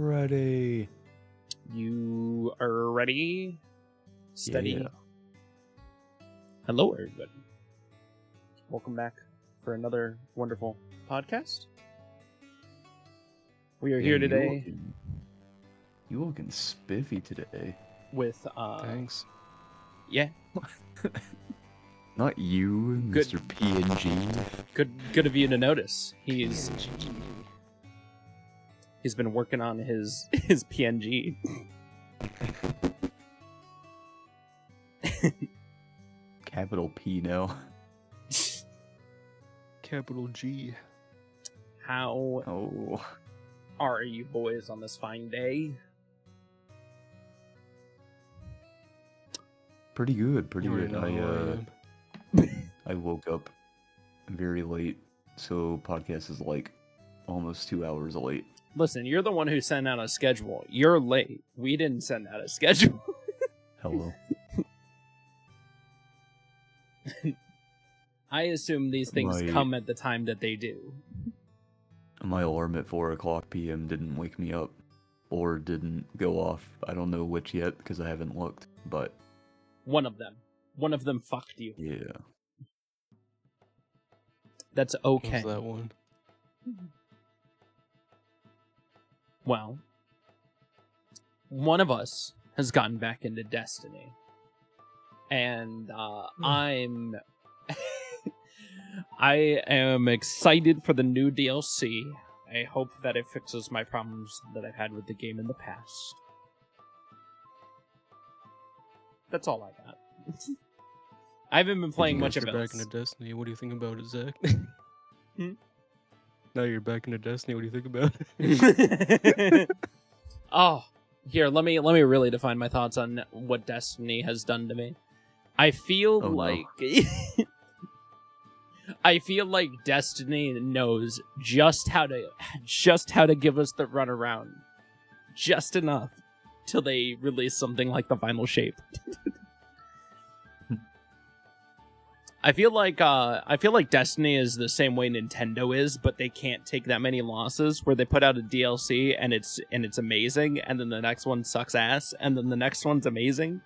Ready. You are ready? Steady. Yeah. Hello, everybody. Welcome back for another wonderful podcast. We are here today You looking spiffy today. with, Thanks. yeah, Not you, Good. Mr. PNG. good of you to notice. He's been working on his PNG. Capital P now. Capital G. How Oh. are you boys on this fine day? Pretty good, pretty You good. already know how I am. I woke up very late, so podcast is like almost 2 hours late. Listen, you're the one who sent out a schedule. You're late. We didn't send out a schedule. Hello. I assume these things My- come at the time that they do. My alarm at 4 o'clock p.m. didn't wake me up, or didn't go off. I don't know which yet, because I haven't looked, but One of them fucked you. yeah. That's okay. What's that one? Well, one of us has gotten back into Destiny. And I am excited for the new DLC. I hope that it fixes my problems that I've had with the game in the past. That's all I got. I haven't been playing much of You're it. back into Destiny. What do you think about it, Zach? Hmm? Now you're back into Destiny. What do you think about it? Oh, here, let me really define my thoughts on what Destiny has done to me. I feel Oh, no. like I feel like Destiny knows just how to give us the runaround, just enough till they release something like the final shape. I feel like Destiny is the same way Nintendo is, but they can't take that many losses where they put out a DLC and it's amazing, and then the next one sucks ass, and then the next one's amazing.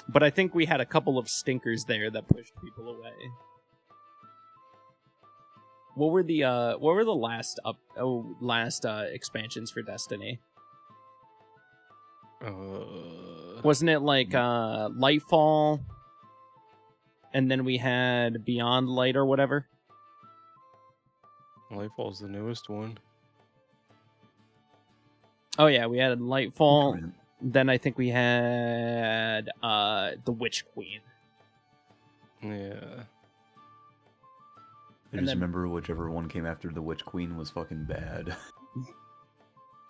But I think we had a couple of stinkers there that pushed people away. What were the last expansions for Destiny? Wasn't it like Lightfall? And then we had Beyond Light or whatever. Lightfall's the newest one. Oh yeah, we had Lightfall. Increment. Then I think we had the Witch Queen. Yeah. I And just then- remember whichever one came after the Witch Queen was fucking bad.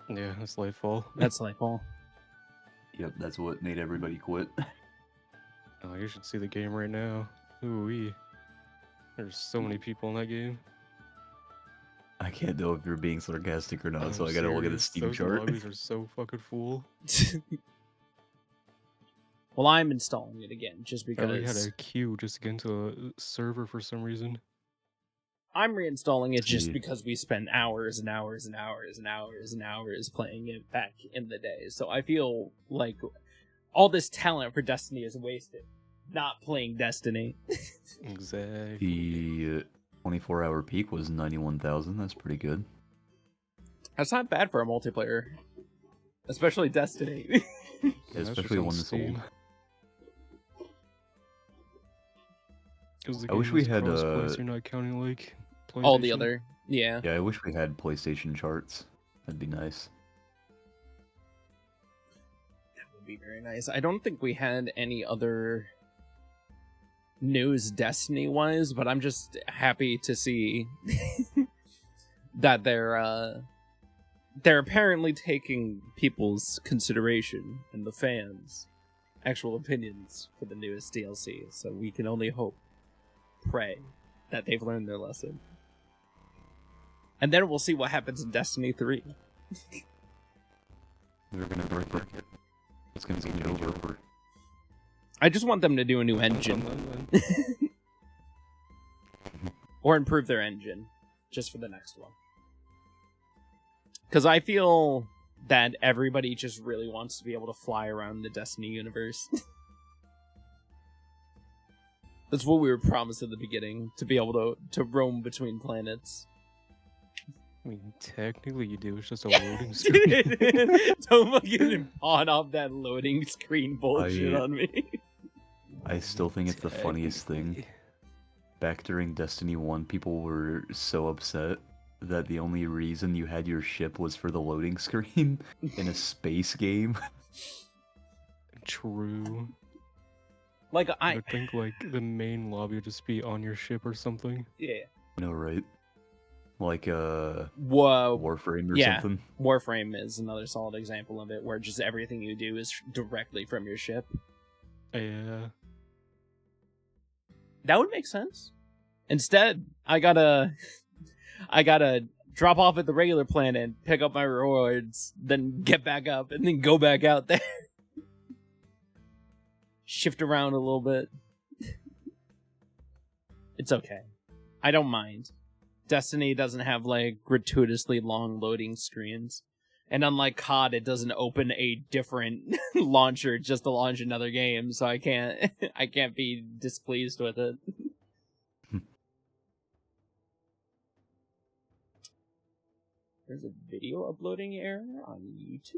Yeah, that's Lightfall. That's Lightfall. Yep, that's what made everybody quit. Oh, you should see the game right now. Ooh-wee. There's so many people in that game. I can't know if you're being sarcastic or not, I'm so I gotta look at the serious, Steam those chart. lobbies are so fucking full. Well, I'm installing it again just I already had because a queue just to get into a server for some reason. I'm reinstalling it just Gee. because we spent hours and hours and hours and hours and hours playing it back in the day. So I feel like all this talent for Destiny is wasted. Not playing Destiny. Exactly. The 24-hour peak was 91,000. That's pretty good. That's not bad for a multiplayer. Especially Destiny. That's just Especially on one that's old. Steam. 'Cause the I wish game we is had, crossplay, so you're not counting like All the PlayStation. other. Yeah. Yeah, I wish we had PlayStation charts. That'd be nice. That would be very nice. I don't think we had any other news Destiny-wise, but I'm just happy to see that they're apparently taking people's consideration and the fans' actual opinions for the newest DLC. So we can only hope, pray, that they've learned their lesson. And then we'll see what happens in Destiny 3. They're gonna break it. It's gonna be over. I just want them to do a new engine. Then. Or improve their engine. Just for the next one. Because I feel that everybody just really wants to be able to fly around the Destiny universe. That's what we were promised at the beginning, to be able to roam between planets. I mean, technically you do. It's just a loading screen. Don't fucking pawn off that loading screen bullshit on me. I still think it's the funniest thing. Technically. Back during Destiny 1, people were so upset that the only reason you had your ship was for the loading screen in a space game. True. Like, I would think like the main lobby would just be on your ship or something. Yeah. No, right? Like Whoa. Warframe or Yeah. something. Warframe is another solid example of it, where just everything you do is directly from your ship. Yeah. That would make sense. Instead, I gotta drop off at the regular planet, pick up my rewards, then get back up, and then go back out there. Shift around a little bit. It's okay. I don't mind. Destiny doesn't have, like, gratuitously long loading screens. And unlike COD, it doesn't open a different launcher just to launch another game, so I can't be displeased with it. There's a video uploading error on YouTube?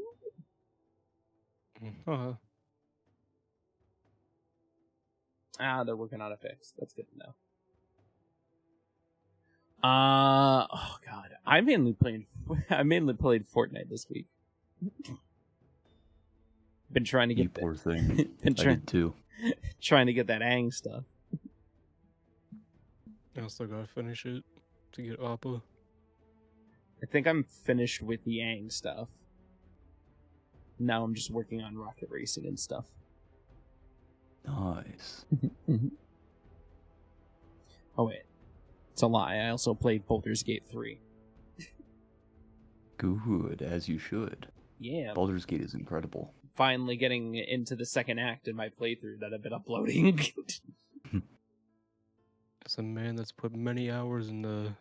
They're working on a fix. That's good to know. Oh god, I mainly played Fortnite this week. Been trying to get You poor thing. been I did too. trying to get that Aang stuff. I still gotta finish it to get Appa. I think I'm finished with the Aang stuff. Now I'm just working on rocket racing and stuff. Nice. Oh wait, it's a lie. I also played Baldur's Gate 3. Good, as you should. Yeah, Baldur's Gate is incredible. finally getting into the second act in my playthrough that I've been uploading. As a man that's put many hours in the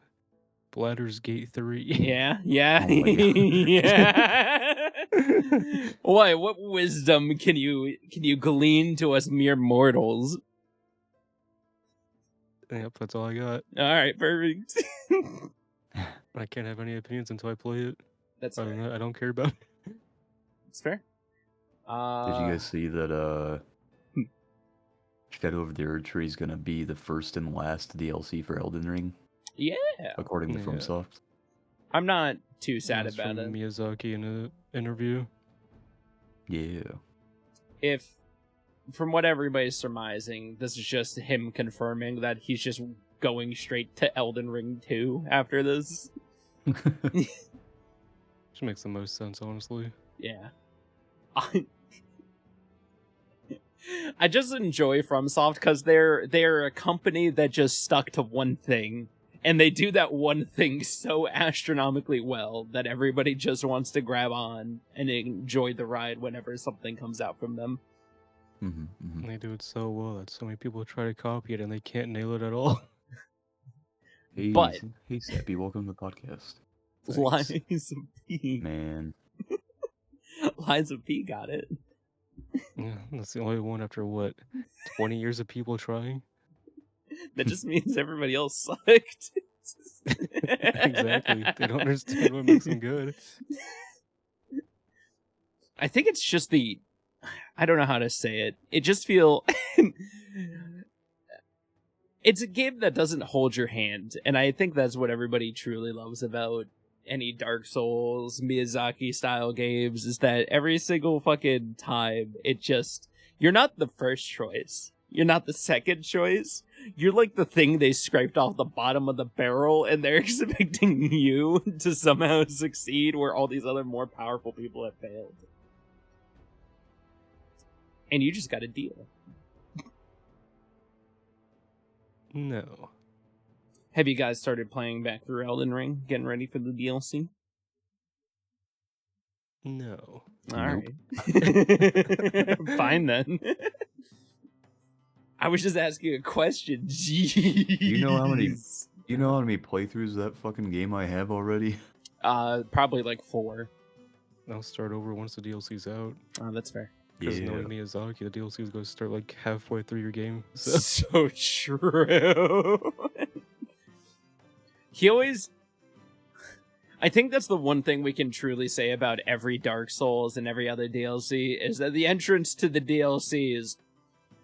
Baldur's Gate 3. Yeah. Oh my God. Yeah. Why? What wisdom can you glean to us mere mortals? Yep, that's all I got. All right, perfect. I can't have any opinions until I play it. That's Other than fair. that, I don't care about it. It's fair. Did you guys see that Shadow of the Erdtree is gonna be the first and last DLC for Elden Ring, Yeah, according to Yeah. FromSoft? I'm not too sad That's about from it. Miyazaki in an interview. Yeah. If, from what everybody's surmising, this is just him confirming that he's just going straight to Elden Ring 2 after this. Which makes the most sense, honestly. Yeah. I just enjoy FromSoft because they're a company that just stuck to one thing, and they do that one thing so astronomically well that everybody just wants to grab on and enjoy the ride whenever something comes out from them. And they do it so well that so many people try to copy it and they can't nail it at all. Hey, But- hey, Sappy, welcome to the podcast. Thanks. Lies of P. Man, Lies of P got it. Yeah, that's the only one after what, 20 years of people trying? That just means everybody else sucked. Exactly. They don't understand what makes them good. I think it's just I don't know how to say it. It just feel it's a game that doesn't hold your hand, and I think that's what everybody truly loves about any Dark Souls, Miyazaki style games, is that every single fucking time you're not the first choice. You're not the second choice. You're like the thing they scraped off the bottom of the barrel, and they're expecting you to somehow succeed where all these other more powerful people have failed. And you just gotta deal. No. Have you guys started playing back through Elden Ring, getting ready for the DLC? No. Alright. Fine then. I was just asking a question. Jeez. you know how many playthroughs of that fucking game I have already? Probably like 4. I'll start over once the DLC's out. Oh, that's fair. Because Yeah. knowing Miyazaki, the DLC is going to start like halfway through your game. So So true. He always... I think that's the one thing we can truly say about every Dark Souls and every other DLC, is that the entrance to the DLCs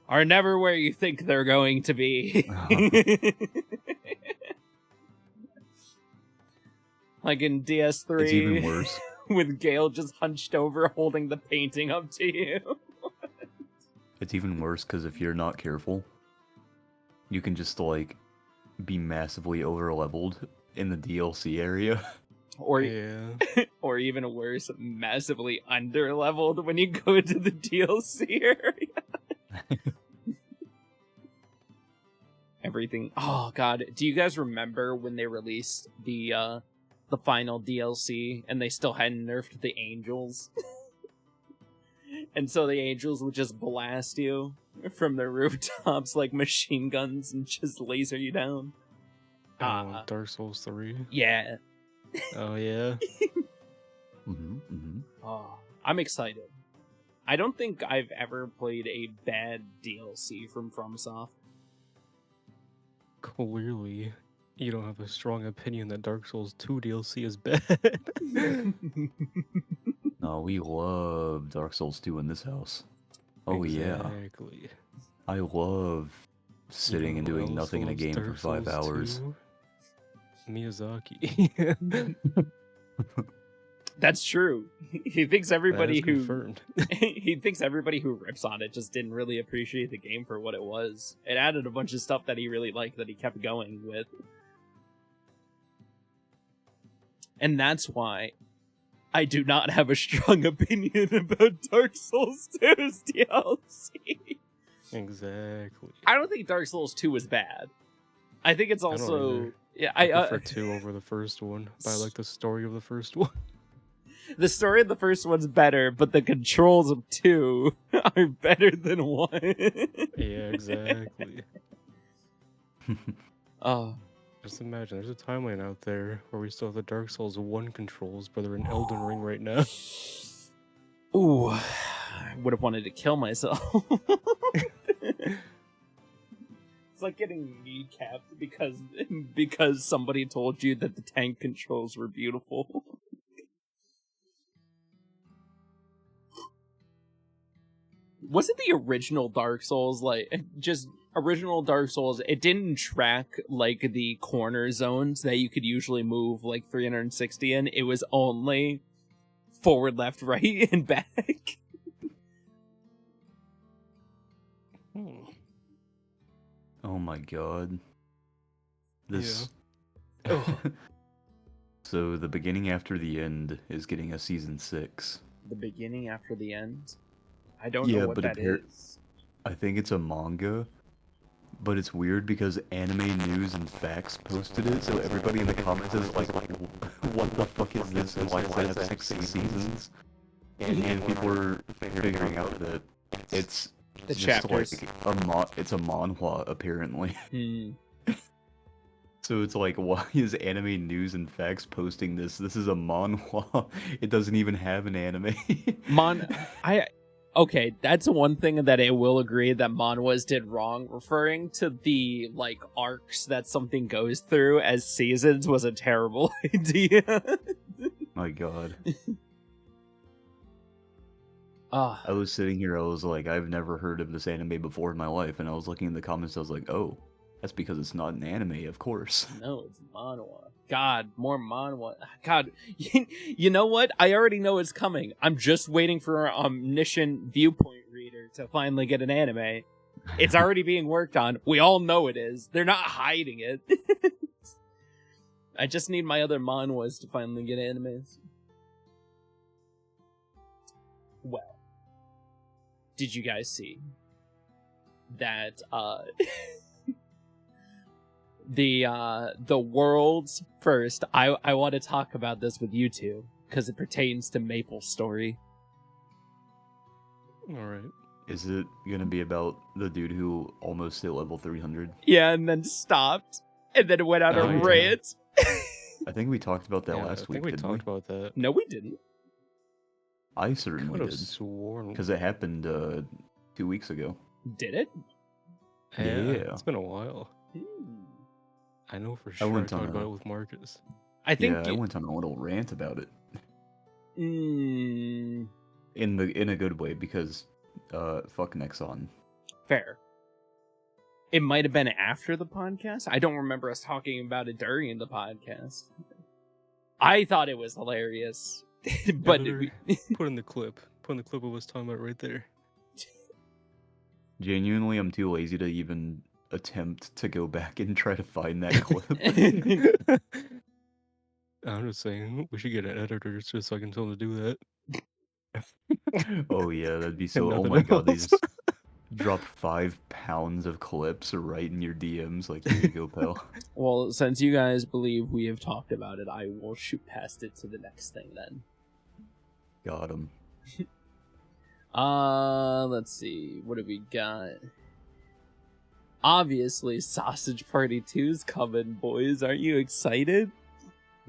are never where you think they're going to be. Like in DS3, It's even worse. with Gale just hunched over holding the painting up to you. It's even worse because if you're not careful, you can just like be massively over-leveled in the DLC area. Or yeah. or even worse, massively under-leveled when you go to the DLC area. Everything. Oh god, do you guys remember when they released the final DLC and they still hadn't nerfed the angels? And so the angels would just blast you from the rooftops like machine guns and just laser you down. Dark Souls 3. Yeah. Oh, yeah. Oh, I'm excited. I don't think I've ever played a bad DLC from FromSoft. Clearly, you don't have a strong opinion that Dark Souls 2 DLC is bad. No, we love Dark Souls 2 in this house. Oh yeah. Exactly. I love sitting and doing Dark nothing in a Souls, game for Dark 5 Souls hours. 2, Miyazaki. That's true. He thinks everybody That is who confirmed. he thinks everybody who rips on it just didn't really appreciate the game for what it was. It added a bunch of stuff that he really liked that he kept going with. And that's why I do not have a strong opinion about Dark Souls 2's DLC. Exactly. I don't think Dark Souls 2 was bad. I think it's I don't also... either. Yeah, I prefer 2 over the first one, but I like the story of the first one. the story of the first one's better, but the controls of 2 are better than 1. Yeah, exactly. Oh. Just imagine, there's a timeline out there where we still have the Dark Souls 1 controls, but they're in Elden Ring right now. Ooh, I would have wanted to kill myself. It's like getting kneecapped because somebody told you that the tank controls were beautiful. Wasn't the original Dark Souls original Dark Souls, it didn't track like the corner zones that you could usually move like 360 in. It was only forward, left, right, and back. Oh my god. This. Yeah. So the beginning after the end is getting a season 6. The beginning after the end? I don't know what that is. I think it's a manga, but it's weird because Anime News and Facts posted it, so everybody in the comments is like, what the fuck is this and why does it have 6 seasons? And people are figuring out that it's The just chapters. like it's a manhwa apparently. So it's like, why is Anime News and Facts posting this? This is a manhwa. It doesn't even have an anime. Okay, that's one thing that I will agree that manhwas did wrong. Referring to the like arcs that something goes through as seasons was a terrible idea. My god. Ah. I was sitting here, I was like, I've never heard of this anime before in my life, and I was looking in the comments, I was like, oh, that's because it's not an anime, of course. No, it's manhwa. God, more manhwa. God, you know what? I already know it's coming. I'm just waiting for our omniscient viewpoint reader to finally get an anime. It's already being worked on. We all know it is. They're not hiding it. I just need my other manhwas to finally get animes. Well, did you guys see that the world's first, I want to talk about this with you two because it pertains to Maple's story. Alright. Is it gonna be about the dude who almost hit level 300? Yeah, and then stopped and then went on Oh, a yeah. rant. I think we talked about that Yeah, last I week, think we didn't talked about that. No, we didn't. I I certainly could have did. sworn. Because it happened 2 weeks ago. Did it? Yeah, Yeah. it's been a while. Hmm. I know for I sure I went talked on about a- it with Marcus. I think. Yeah, I went on a little rant about it. Mm, In a good way, because fuck Nexon. fair. It might have been after the podcast. I don't remember us talking about it during the podcast. I thought it was hilarious, but Editor, put in the clip. Put in the clip of us talking about it right there. Genuinely, I'm too lazy to even attempt to go back and try to find that clip. I'm just saying, we should get an editor just so I can tell him to do that. Oh yeah, that'd be And so. Oh nothing my god, they else. just drop 5 pounds of clips right in your DMs. Like, here you go, pal. well, since you guys believe we have talked about it, I will shoot past it to the next thing then. Got him. Let's see. What have we got? Obviously, Sausage Party 2's coming, boys. Aren't you excited?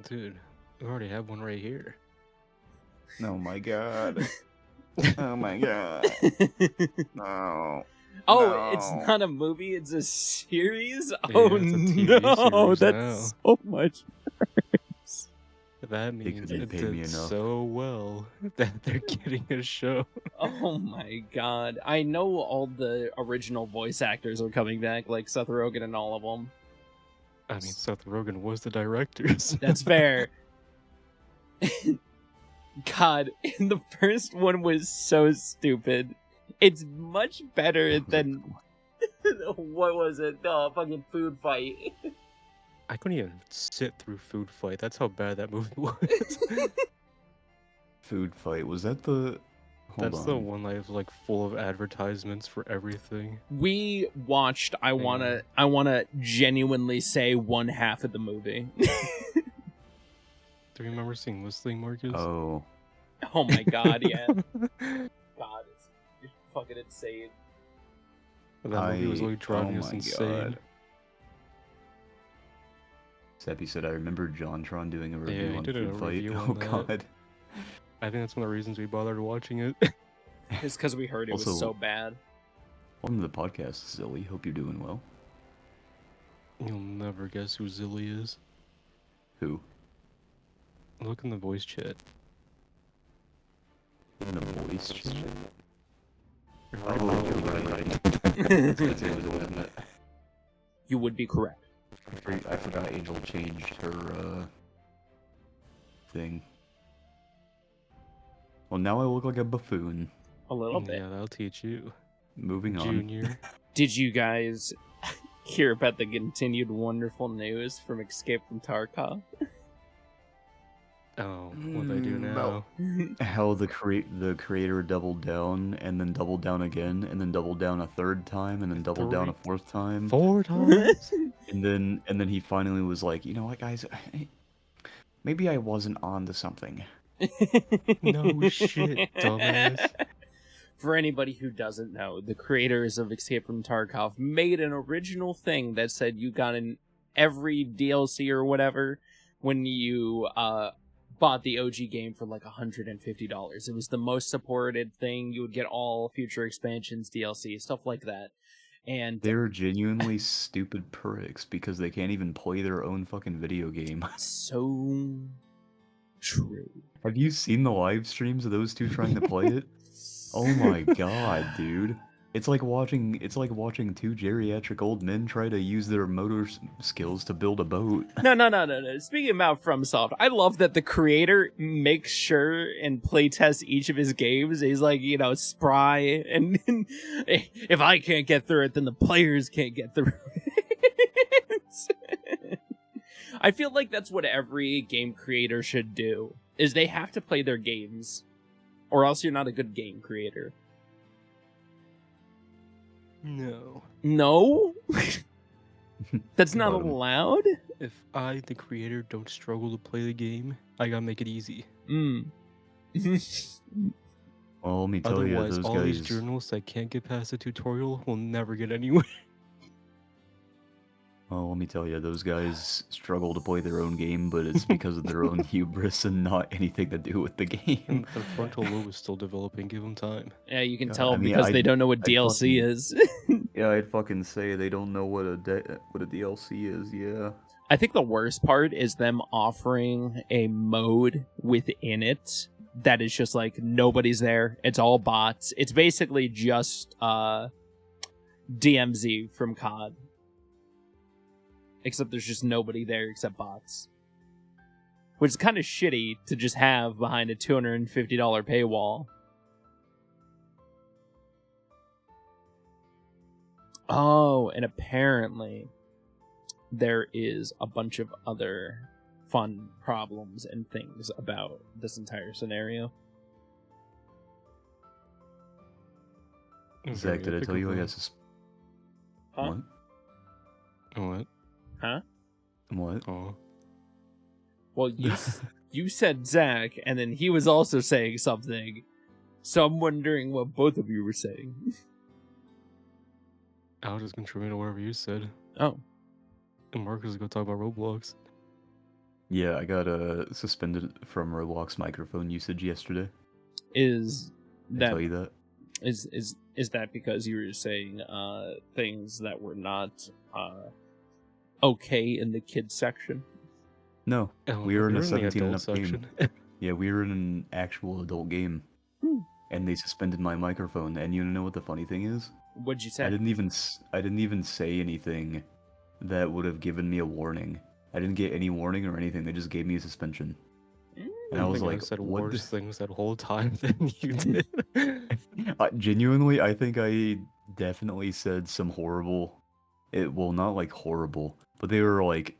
Dude, we already have one right here. Oh my god. Oh my god. No. Oh, it's No. not a movie, it's a series? Yeah, Oh it's a TV no, series that's so much worse. That means couldn't it pay me did enough. so well that they're getting a show. Oh my god. I know all the original voice actors are coming back, like Seth Rogen and all of them. I mean, Seth Rogen was the director. So. That's fair. God, and the first one was so stupid. It's much better than what was it? The fucking food fight. I couldn't even sit through Food Fight. That's how bad that movie was. Food fight. Was that the? Hold That's on. the one that is like full of advertisements for everything. We watched. I wanna genuinely say one half of the movie. Do you remember seeing Whistling, Marcus? Oh. Oh my god, yeah. God, it's fucking insane. That movie was like driving oh us my insane. God. Seppi said, I remember JonTron doing a review he on did a Food Fight. review Oh on that. god. I think that's one of the reasons we bothered watching it. It's because we heard it was Also- so bad. Welcome to the podcast, Zilly. Hope you're doing well. You'll never guess who Zilly is. Who? Look in the voice chat. In the voice chat? Oh, you're right. That's what it was, wasn't it? You would be correct. I forgot Angel changed her, thing. Well, now I look like a buffoon. A little bit. Yeah, that'll teach you. Moving on. Junior. Did you guys hear about the continued wonderful news from Escape from Tarkov? Oh, what they do No. now? How the creator doubled down, and then doubled down again, and then doubled down a third time, and then doubled down a 4th time. 4 times? And then he finally was like, you know what, guys? Maybe I wasn't on to something. No shit, dumbass. For anybody who doesn't know, the creators of Escape from Tarkov made an original thing that said you got in every DLC or whatever when you bought the OG game for like $150. It was the most supported thing. You would get all future expansions, DLC, stuff like that. And They're genuinely stupid pricks because they can't even play their own fucking video game. so true. Have you seen the live streams of those two trying to play it? Oh my god, dude. It's like watching two geriatric old men try to use their motor skills to build a boat. No. Speaking about FromSoft, I love that the creator makes sure and playtests each of his games. He's like, spry, and if I can't get through it, then the players can't get through it. I feel like that's what every game creator should do, is they have to play their games, or else you're not a good game creator. No. No? That's not Got him. allowed? If I, the creator, don't struggle to play the game, I gotta make it easy. Mm. Well, let me tell you, Otherwise, those all guys. these journalists that can't get past the tutorial will never get anywhere. Well, let me tell you, those guys struggle to play their own game, but it's because of their own hubris and not anything to do with the game. And their frontal lobe is still developing. Give them time. Yeah, you can Yeah, tell I mean, because they don't know what I'd DLC fucking- is. Yeah, I'd fucking say they don't know what a DLC is. Yeah. I think the worst part is them offering a mode within it that is just like nobody's there. It's all bots. It's basically just DMZ from COD. Except there's just nobody there except bots. Which is kind of shitty to just have behind a $250 paywall. Oh, and apparently there is a bunch of other fun problems and things about this entire scenario. Zach, did I tell you I got Huh? What? Huh? What? Oh. Well, you said Zach, and then he was also saying something. So I'm wondering what both of you were saying. I was just contributing to whatever you said. Oh. And Marcus is going to talk about Roblox. Yeah, I got suspended from Roblox microphone usage yesterday. Is Did I that tell you that? is that because you were saying things that were not okay in the kids section? No, Oh, we were in a you're the 17 and adult up game. section. Yeah, we were in an actual adult game, and they suspended my microphone. And you know what the funny thing is? What'd you say? I didn't even say anything that would have given me a warning. I didn't get any warning or anything. They just gave me a suspension. And I was think like, I said what worse things that whole time than you did. Genuinely, I think I definitely said some horrible. Well, not like horrible, but they were like,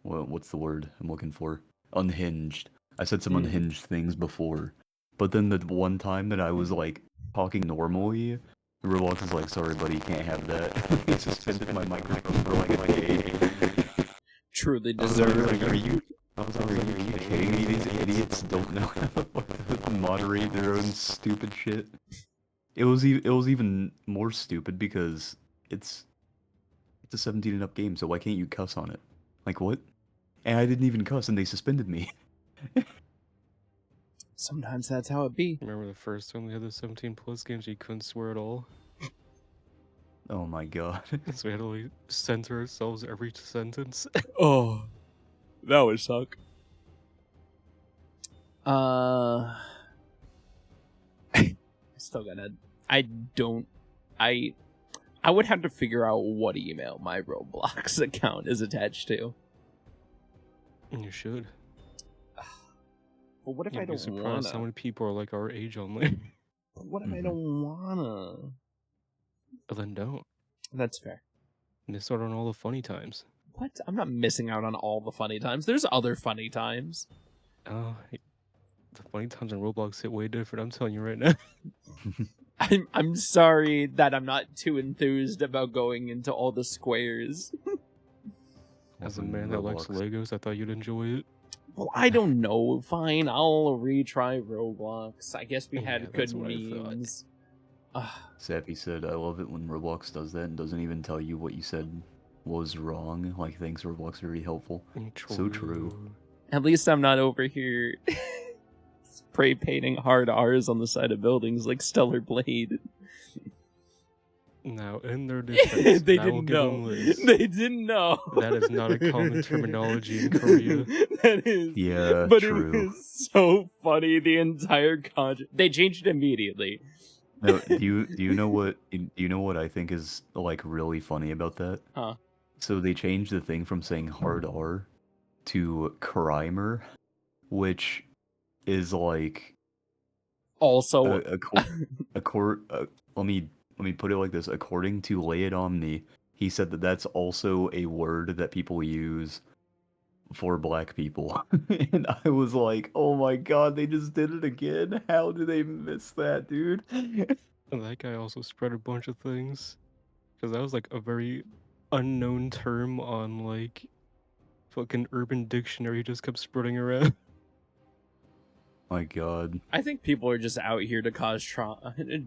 what's the word I'm looking for? Unhinged. I said some unhinged things before, but then the one time that I was like talking normally, Roblox is like, sorry, buddy, you can't have that. He suspended my microphone for like a day. Truly I was like, deserved. are you kidding me? These idiots don't know how the fuck to moderate their own stupid shit. It was even more stupid because it's a 17 and up game, so why can't you cuss on it? Like what? And I didn't even cuss, and they suspended me. Sometimes that's how it be. Remember the first time we had the 17 plus games, you couldn't swear at all? Oh my god. So we had to like censor ourselves every sentence. Oh, that would suck. Still gonna. I would have to figure out what email my Roblox account is attached to. You should. But what if You'd I be don't surprised wanna? how many people are like our age online. What if I don't wanna? But then don't. That's fair. Miss out on all the funny times. What? I'm not missing out on all the funny times. There's other funny times. Oh, the funny times in Roblox hit way different. I'm telling you right now. I'm sorry that I'm not too enthused about going into all the squares. As a man that likes Legos, I thought you'd enjoy it. Well, I don't know. Fine, I'll retry Roblox. I guess we had Yeah, good that's what I thought. memes. Sappy said, I love it when Roblox does that and doesn't even tell you what you said was wrong. Like, thanks, Roblox, very helpful. So true. At least I'm not over here spray painting hard R's on the side of buildings like Stellar Blade. Now, in their defense, They I will didn't give them know. this. They didn't know. That is not a common terminology in Korea. That is. Yeah, but true. it was so funny. The entire they changed it immediately. No, do you know what I think is like really funny about that? Huh? So they changed the thing from saying hard R to crimer, which is like Also, let me put it like this. According to Lay It Omni, he said that that's also a word that people use for black people. And I was like, oh my god, they just did it again? How did they miss that, dude? And that guy also spread a bunch of things. Because that was like a very unknown term on like fucking Urban Dictionary, just kept spreading around. My god. I think people are just out here to cause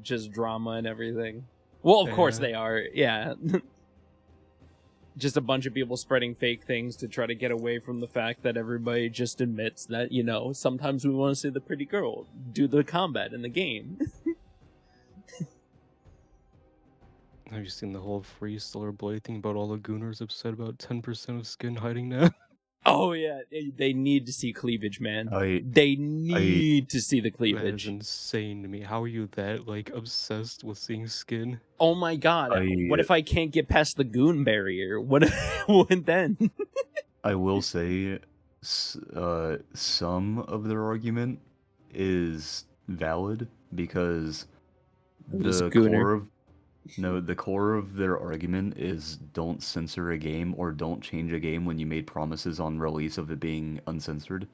just drama and everything. Well, of course Yeah. they are. Yeah. just a bunch of people spreading fake things to try to get away from the fact that everybody just admits that, you know, sometimes we want to see the pretty girl do the combat in the game. Have you seen the whole Free Stellar Blade thing about all the Gooners upset about 10% of skin hiding now? Oh yeah, they need to see cleavage, man. I They need to see the That is cleavage. insane to me. How are you that, like, obsessed with seeing skin? Oh my god, what if I can't get past the goon barrier? What then? I will say, some of their argument is valid because Who's the Gooner? core of their argument is don't censor a game or don't change a game when you made promises on release of it being uncensored.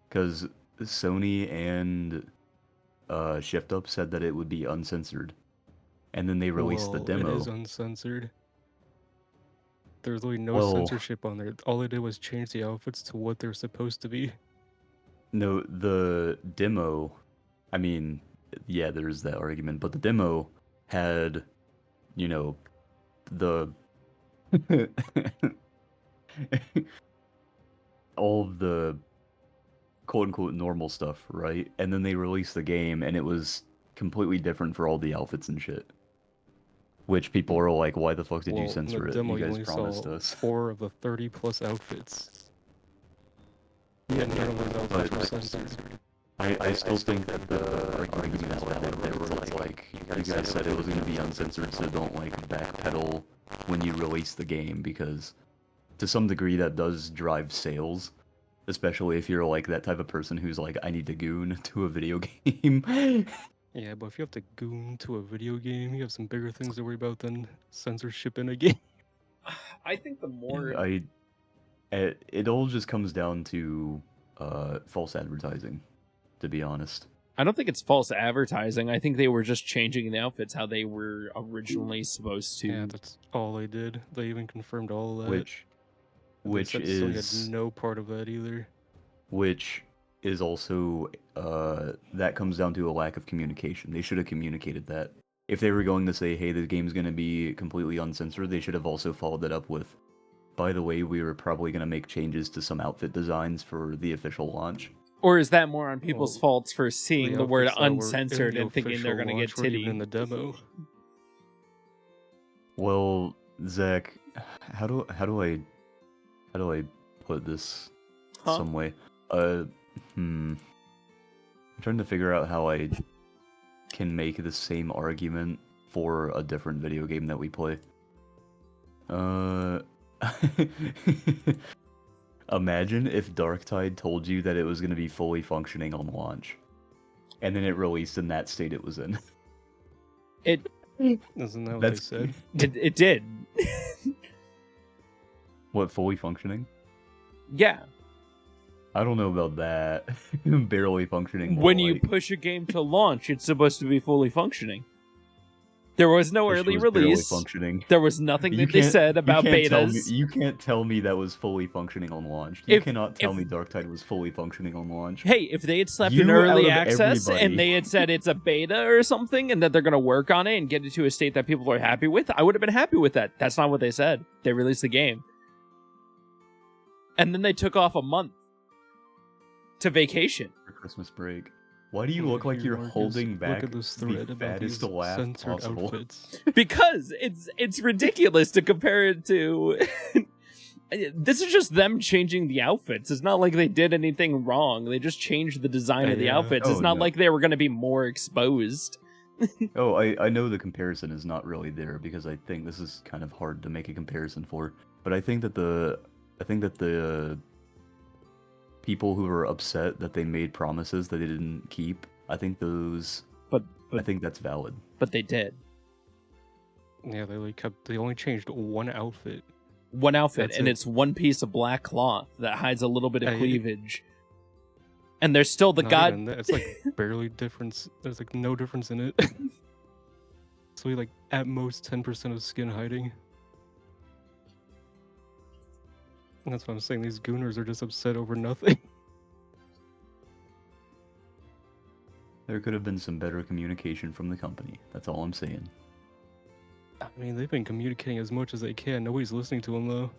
Because Sony and Shift Up said that it would be uncensored, and then they released the demo. It is uncensored. There's really no Well- censorship on there. All they did was change the outfits to what they're supposed to be. No, the demo, I mean, yeah, there's that argument, but the demo had, you know, the all of the quote-unquote normal stuff, right? And then they released the game, and it was completely different for all the outfits and shit. Which people are like, why the fuck did you Well, in censor the it? demo, You guys only promised saw us. 4 of the 30+ outfits. Yeah, And none of those outfits were censored. I still think that the argument is valid there, where it's like, you guys said it was going to be uncensored, so don't, like, backpedal when you release the game, because to some degree that does drive sales, especially if you're, like, that type of person who's like, I need to goon to a video game. Yeah, but if you have to goon to a video game, you have some bigger things to worry about than censorship in a game. I think the more It all just comes down to false advertising, to be honest. I don't think it's false advertising. I think they were just changing the outfits how they were originally supposed to. Yeah, that's all they did. They even confirmed all of that. Which They said Sony is had no part of that either. which is also that comes down to a lack of communication. They should have communicated that. If they were going to say, hey, the game's going to be completely uncensored, they should have also followed that up with, by the way, we were probably going to make changes to some outfit designs for the official launch. Or is that more on people's Well, faults for seeing the word outfits that were in uncensored the and thinking they're official going to get launch weren't even titty? in the demo. Well, Zach, how do I put this some way? I'm trying to figure out how I can make the same argument for a different video game that we play. Imagine if Darktide told you that it was going to be fully functioning on launch, and then it released in that state it was in. It Isn't that what That's- they said? it did. What, fully functioning? Yeah. I don't know about that. Barely functioning. more When you like- push a game to launch, it's supposed to be fully functioning. There was no Wish it early was barely release. functioning. There was nothing You that they can't- said about betas. You can't tell me that was fully functioning on launch. You If- cannot tell if- me Darktide was fully functioning on launch. Hey, if they had slapped You an out early of access everybody. and they had said it's a beta or something and that they're going to work on it and get it to a state that people are happy with, I would have been happy with that. That's not what they said. They released the game. And then they took off a month to vacation. For Christmas break. Why do you Yeah, look like here, you're Marcus, holding back Look at this the thread about fattest these laugh censored possible? outfits. Because it's ridiculous to compare it to... This is just them changing the outfits. It's not like they did anything wrong. They just changed the design of the Yeah. outfits. It's Oh, not no. like they were going to be more exposed. Oh, I know the comparison is not really there because I think this is kind of hard to make a comparison for. But I think that the people who were upset that they made promises that they didn't keep, I think I think that's valid. But they did. Yeah, they only changed one outfit. One outfit, That's and it. it's one piece of black cloth that hides a little bit of Hey. cleavage. And there's still the Not god. even that, it's like barely difference. There's like no difference in it. So like at most 10% of skin hiding. And that's what I'm saying. These gooners are just upset over nothing. There could have been some better communication from the company. That's all I'm saying. I mean, they've been communicating as much as they can. Nobody's listening to them though.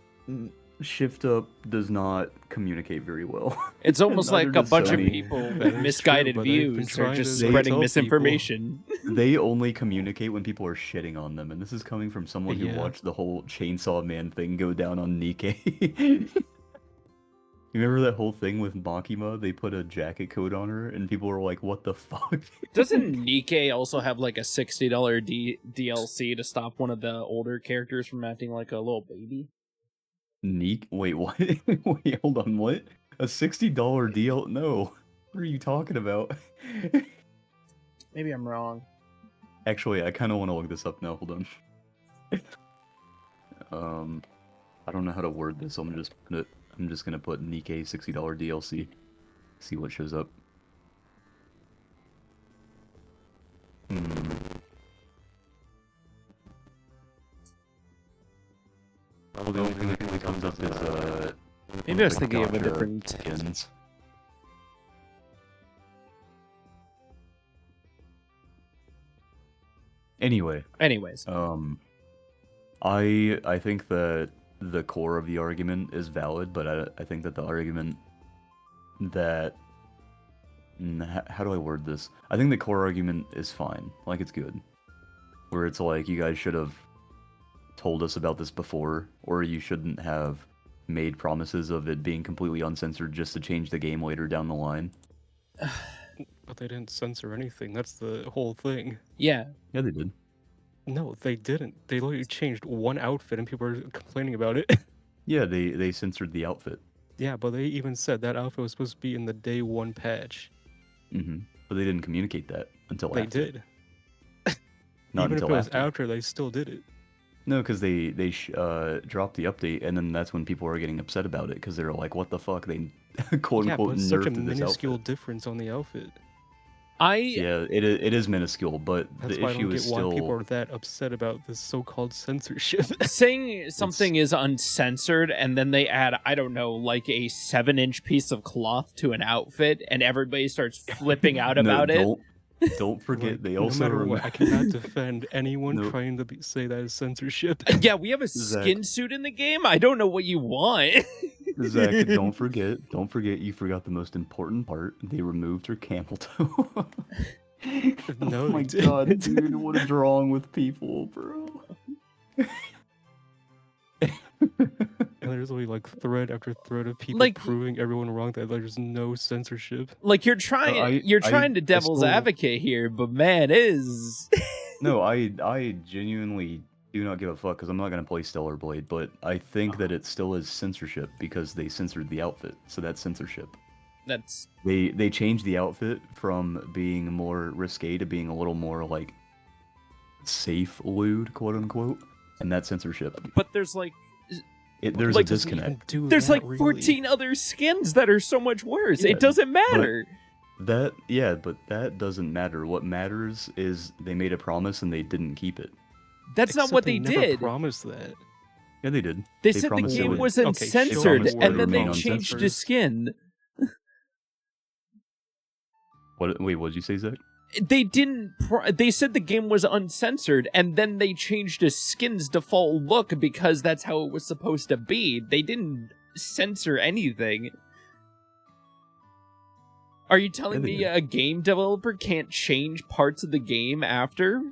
Shift Up does not communicate very well. It's almost Neither like a does bunch of Sony. people That with is misguided true, but they've been views are trying just to spreading tell people. misinformation. They only communicate when people are shitting on them, and this is coming from someone who Yeah. watched the whole Chainsaw Man thing go down on Nikkei. You remember that whole thing with Makima? They put a jacket coat on her, and people were like, what the fuck? Doesn't Nikkei also have like a $60 DLC to stop one of the older characters from acting like a little baby? Wait, what? Wait, hold on, what? A $60 deal? No. What are you talking about? Maybe I'm wrong. Actually, I kind of want to look this up now. Hold on. I don't know how to word this. So I'm just gonna put Nikkei $60 DLC. See what shows up. Well, the only thing that really comes up is Maybe I was thinking of a gacha different. skins. Anyways, I think that the core of the argument is valid, but I think that the argument that how do I word this? I think the core argument is fine, like it's good, where it's like you guys should have told us about this before, or you shouldn't have made promises of it being completely uncensored just to change the game later down the line. But they didn't censor anything. That's the whole thing. Yeah. Yeah, they did. No, they didn't. They literally changed one outfit and people are complaining about it. Yeah, they censored the outfit. Yeah, but they even said that outfit was supposed to be in the day one patch. But they didn't communicate that until They after. did. Not Even if until it was after. after, they still did it. No, because they dropped the update, and then that's when people are getting upset about it, because they're like, what the fuck? They quote Yeah, unquote but such a nerfed this minuscule outfit. difference on the outfit. Yeah, it is minuscule, but That's the why I issue don't is get why people still... are that upset about this so-called censorship. Saying something is uncensored and then they add, I don't know, like a 7-inch piece of cloth to an outfit and everybody starts flipping out about it. Don't forget, Like, they no also... matter what, I cannot defend anyone No. trying to say that is censorship. Yeah, we have a Zach. skin suit in the game. I don't know what you want. Zach, don't forget, you forgot the most important part. They removed her camel toe. No, oh my they god, didn't. dude, what is wrong with people, bro? And there's only like thread after thread of people Like- proving everyone wrong that there's no censorship. Like you're trying to devil's still- advocate here, but man, it is No, I genuinely do not give a fuck because I'm not gonna play Stellar Blade, but I think that it still is censorship because they censored the outfit, so that's censorship. that's They changed the outfit from being more risque to being a little more like safe lewd, quote unquote, and that's censorship. but there's like There's Like, a disconnect. there's like 14 other skins that are so much worse. Yeah, It doesn't matter. But that doesn't matter. What matters is they made a promise and they didn't keep it. That's not what they never did. promised that. Yeah, they did. They said the promised it game would- was Okay, uncensored, promised it and would then they remain changed the uncensored. skin. Wait, what did you say, Zach? They didn't. They said the game was uncensored, and then they changed the skin's default look because that's how it was supposed to be. They didn't censor anything. Are you telling they me did. a game developer can't change parts of the game after?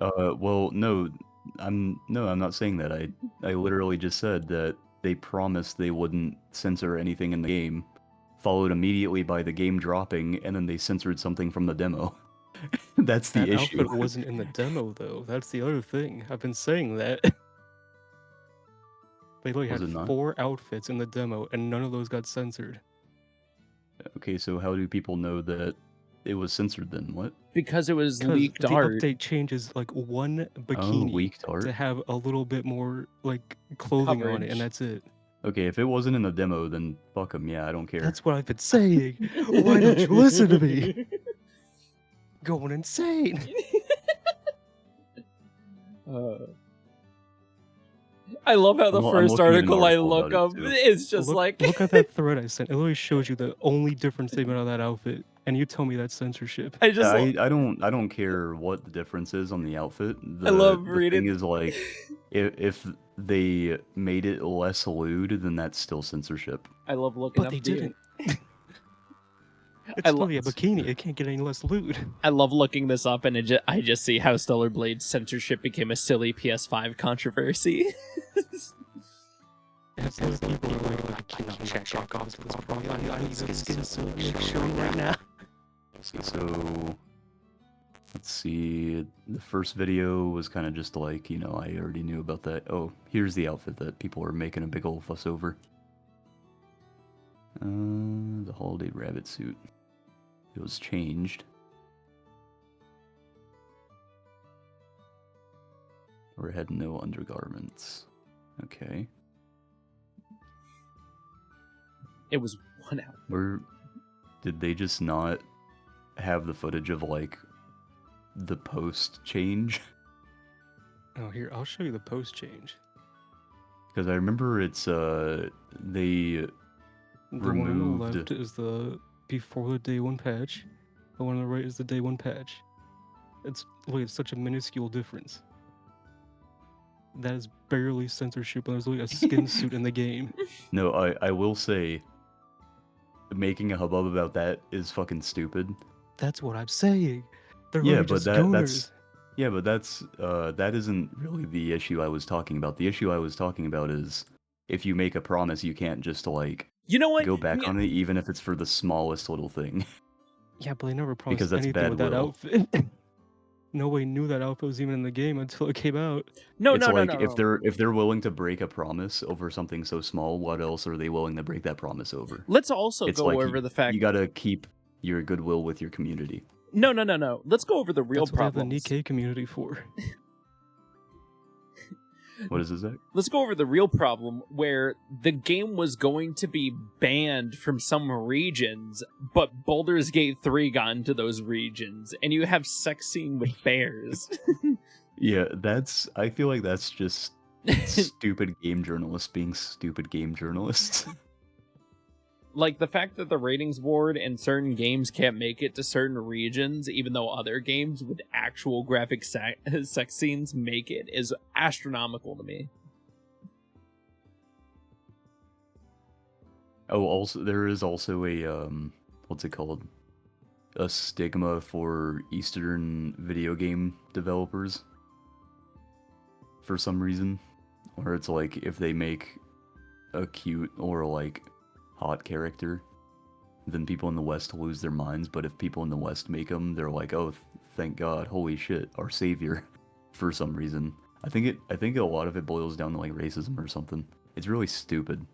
Well, no, I'm not saying that. I literally just said that they promised they wouldn't censor anything in the game, followed immediately by the game dropping, and then they censored something from the demo. That's the That issue. outfit wasn't in the demo, though. That's the other thing. I've been saying that. They literally Was had it not? 4 outfits in the demo, and none of those got censored. Okay, so how do people know that it was censored then? What? Because it was 'Cause leaked the art. update changes like one Oh, bikini leaked art. to have a little bit more like clothing on it, Coverage. and that's it. Okay, if it wasn't in the demo, then fuck them. Yeah, I don't care. That's what I've been saying. Why don't you listen to me? Going insane. I love how the I'm first looking at an article I article look about up it, too. is just like Look at that thread I sent. It literally shows you the only different statement of that outfit, and you tell me that's censorship. I just I don't care what the difference is on the outfit. I love The reading. thing is, like, if they made it less lewd, then that's still censorship. I love looking But up they the- didn't. It's I literally a bikini. It can't get any less lewd. I love looking this up, and I just see how Stellar Blade's censorship became a silly PS5 controversy. It's like people are like, I cannot check off this point. I need to skin suit showing right now. So, let's see. The first video was kind of just like, you know, I already knew about that. Oh, here's the outfit that people are making a big old fuss over. The holiday rabbit suit. It was changed. Or it had no undergarments. Okay. It was one out. Where did they just not have the footage of like the post change? Oh, here, I'll show you the post change. Because I remember it's they The one on removed. the left is the before the day one patch. The one on the right is the day one patch. It's such a minuscule difference. That is barely censorship, and there's literally a skin suit in the game. No, I will say, making a hubbub about that is fucking stupid. That's what I'm saying. They're Yeah, really but just that's gooners. yeah, but that isn't really the issue I was talking about. The issue I was talking about is if you make a promise, you can't just like You know what? go back on it, even if it's for the smallest little thing. Yeah, but they never Because promised that's anything with that bad will. outfit. Nobody knew that outfit was even in the game until it came out. No, It's no, like no, no, if no. they're willing to break a promise over something so small, what else are they willing to break that promise over? Let's also It's go like over the fact. you gotta keep your goodwill with your community. No, no, no, no. Let's go over the real That's what I have the problems. Nikkei community for. What is this? Let's go over the real problem where the game was going to be banned from some regions, but Baldur's Gate 3 got into those regions, and you have sex scene with bears. Yeah, I feel like that's just stupid game journalists being stupid game journalists. Like, the fact that the ratings board and certain games can't make it to certain regions, even though other games with actual graphic sex scenes make it, is astronomical to me. Oh, also there is also a what's it called? A stigma for Eastern video game developers for some reason, where it's like if they make a cute or like hot character, then people in the West lose their minds. But if people in the West make them, they're like, oh, thank God, holy shit, our savior, for some reason. I think a lot of it boils down to like racism or something. It's really stupid.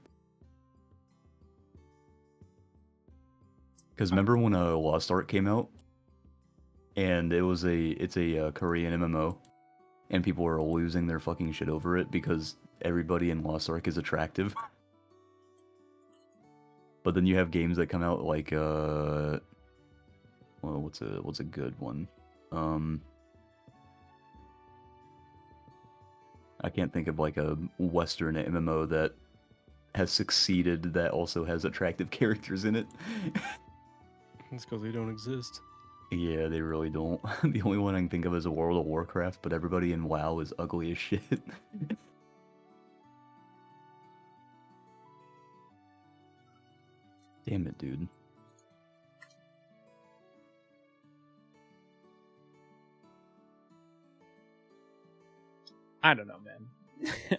Because remember when Lost Ark came out, and it's a Korean MMO, and people were losing their fucking shit over it because everybody in Lost Ark is attractive. But then you have games that come out like well, what's a good one? I can't think of like a Western MMO that has succeeded that also has attractive characters in it. It's because they don't exist. Yeah, they really don't. The only one I can think of is a World of Warcraft, but everybody in WoW is ugly as shit. Damn it, dude. I don't know, man.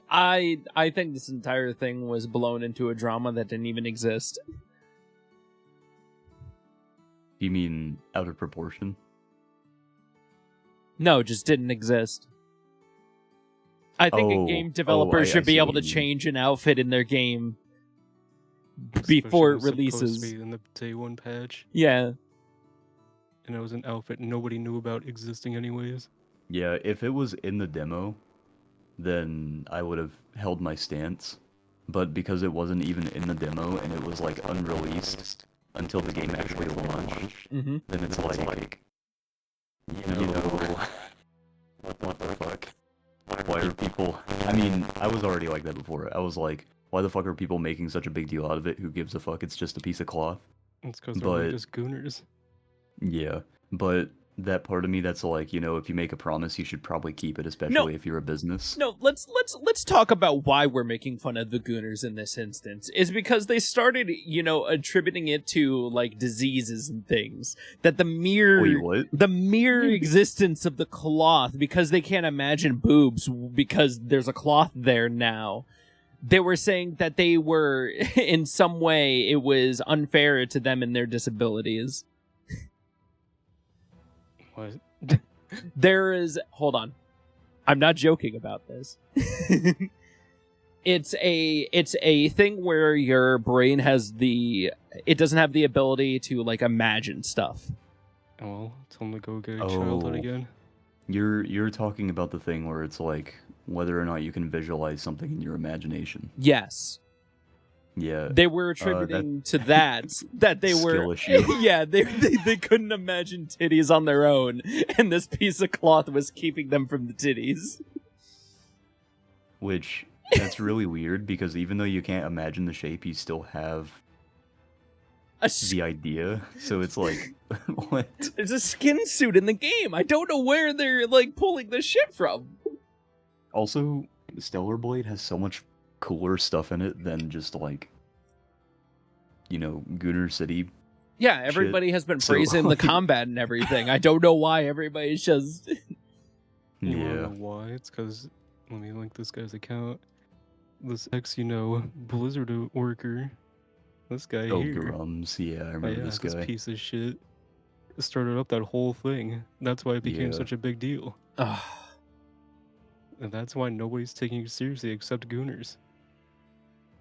I think this entire thing was blown into a drama that didn't even exist. You mean out of proportion? No, just didn't exist. I think a game developer should be see able what to you mean. change an outfit in their game before it Especially when it's supposed to releases. be in the day one patch, Yeah. and it was an outfit nobody knew about existing anyways. Yeah, if it was in the demo, then I would have held my stance. But because it wasn't even in the demo and it was like unreleased until the game actually launched, Mm-hmm. then it's like, you know, what the fuck? why are people... I mean, I was already like that before. I was like, why the fuck are people making such a big deal out of it? Who gives a fuck? It's just a piece of cloth. It's because they're just gooners. Yeah, but that part of me that's like, you know, if you make a promise, you should probably keep it, especially if you're a business. No, let's talk about why we're making fun of the Gooners in this instance. Is because they started, you know, attributing it to like diseases and things. That the mere existence of the cloth, because they can't imagine boobs because there's a cloth there now. They were saying that they were in some way it was unfair to them and their disabilities. What? There is... Hold on. I'm not joking about this. It's a thing where your brain has the... It doesn't have the ability to, like, imagine stuff. Oh, well, tell them to go get childhood again. You're talking about the thing where it's like whether or not you can visualize something in your imagination. Yes. Yeah. They were attributing to that they were issue. Yeah, they couldn't imagine titties on their own, and this piece of cloth was keeping them from the titties. Which that's really weird because even though you can't imagine the shape, you still have the idea. So it's like what? There's a skin suit in the game. I don't know where they're like pulling this shit from. Also, Stellar Blade has so much cooler stuff in it than just like, you know, Gooner City. Yeah, everybody has been praising the combat and everything. I don't know why everybody's just... You wanna know why? It's because, let me link this guy's account. This Blizzard worker, this guy here. Grums, yeah, I remember this guy. This piece of shit started up that whole thing. That's why it became such a big deal. And that's why nobody's taking it seriously except Gooners.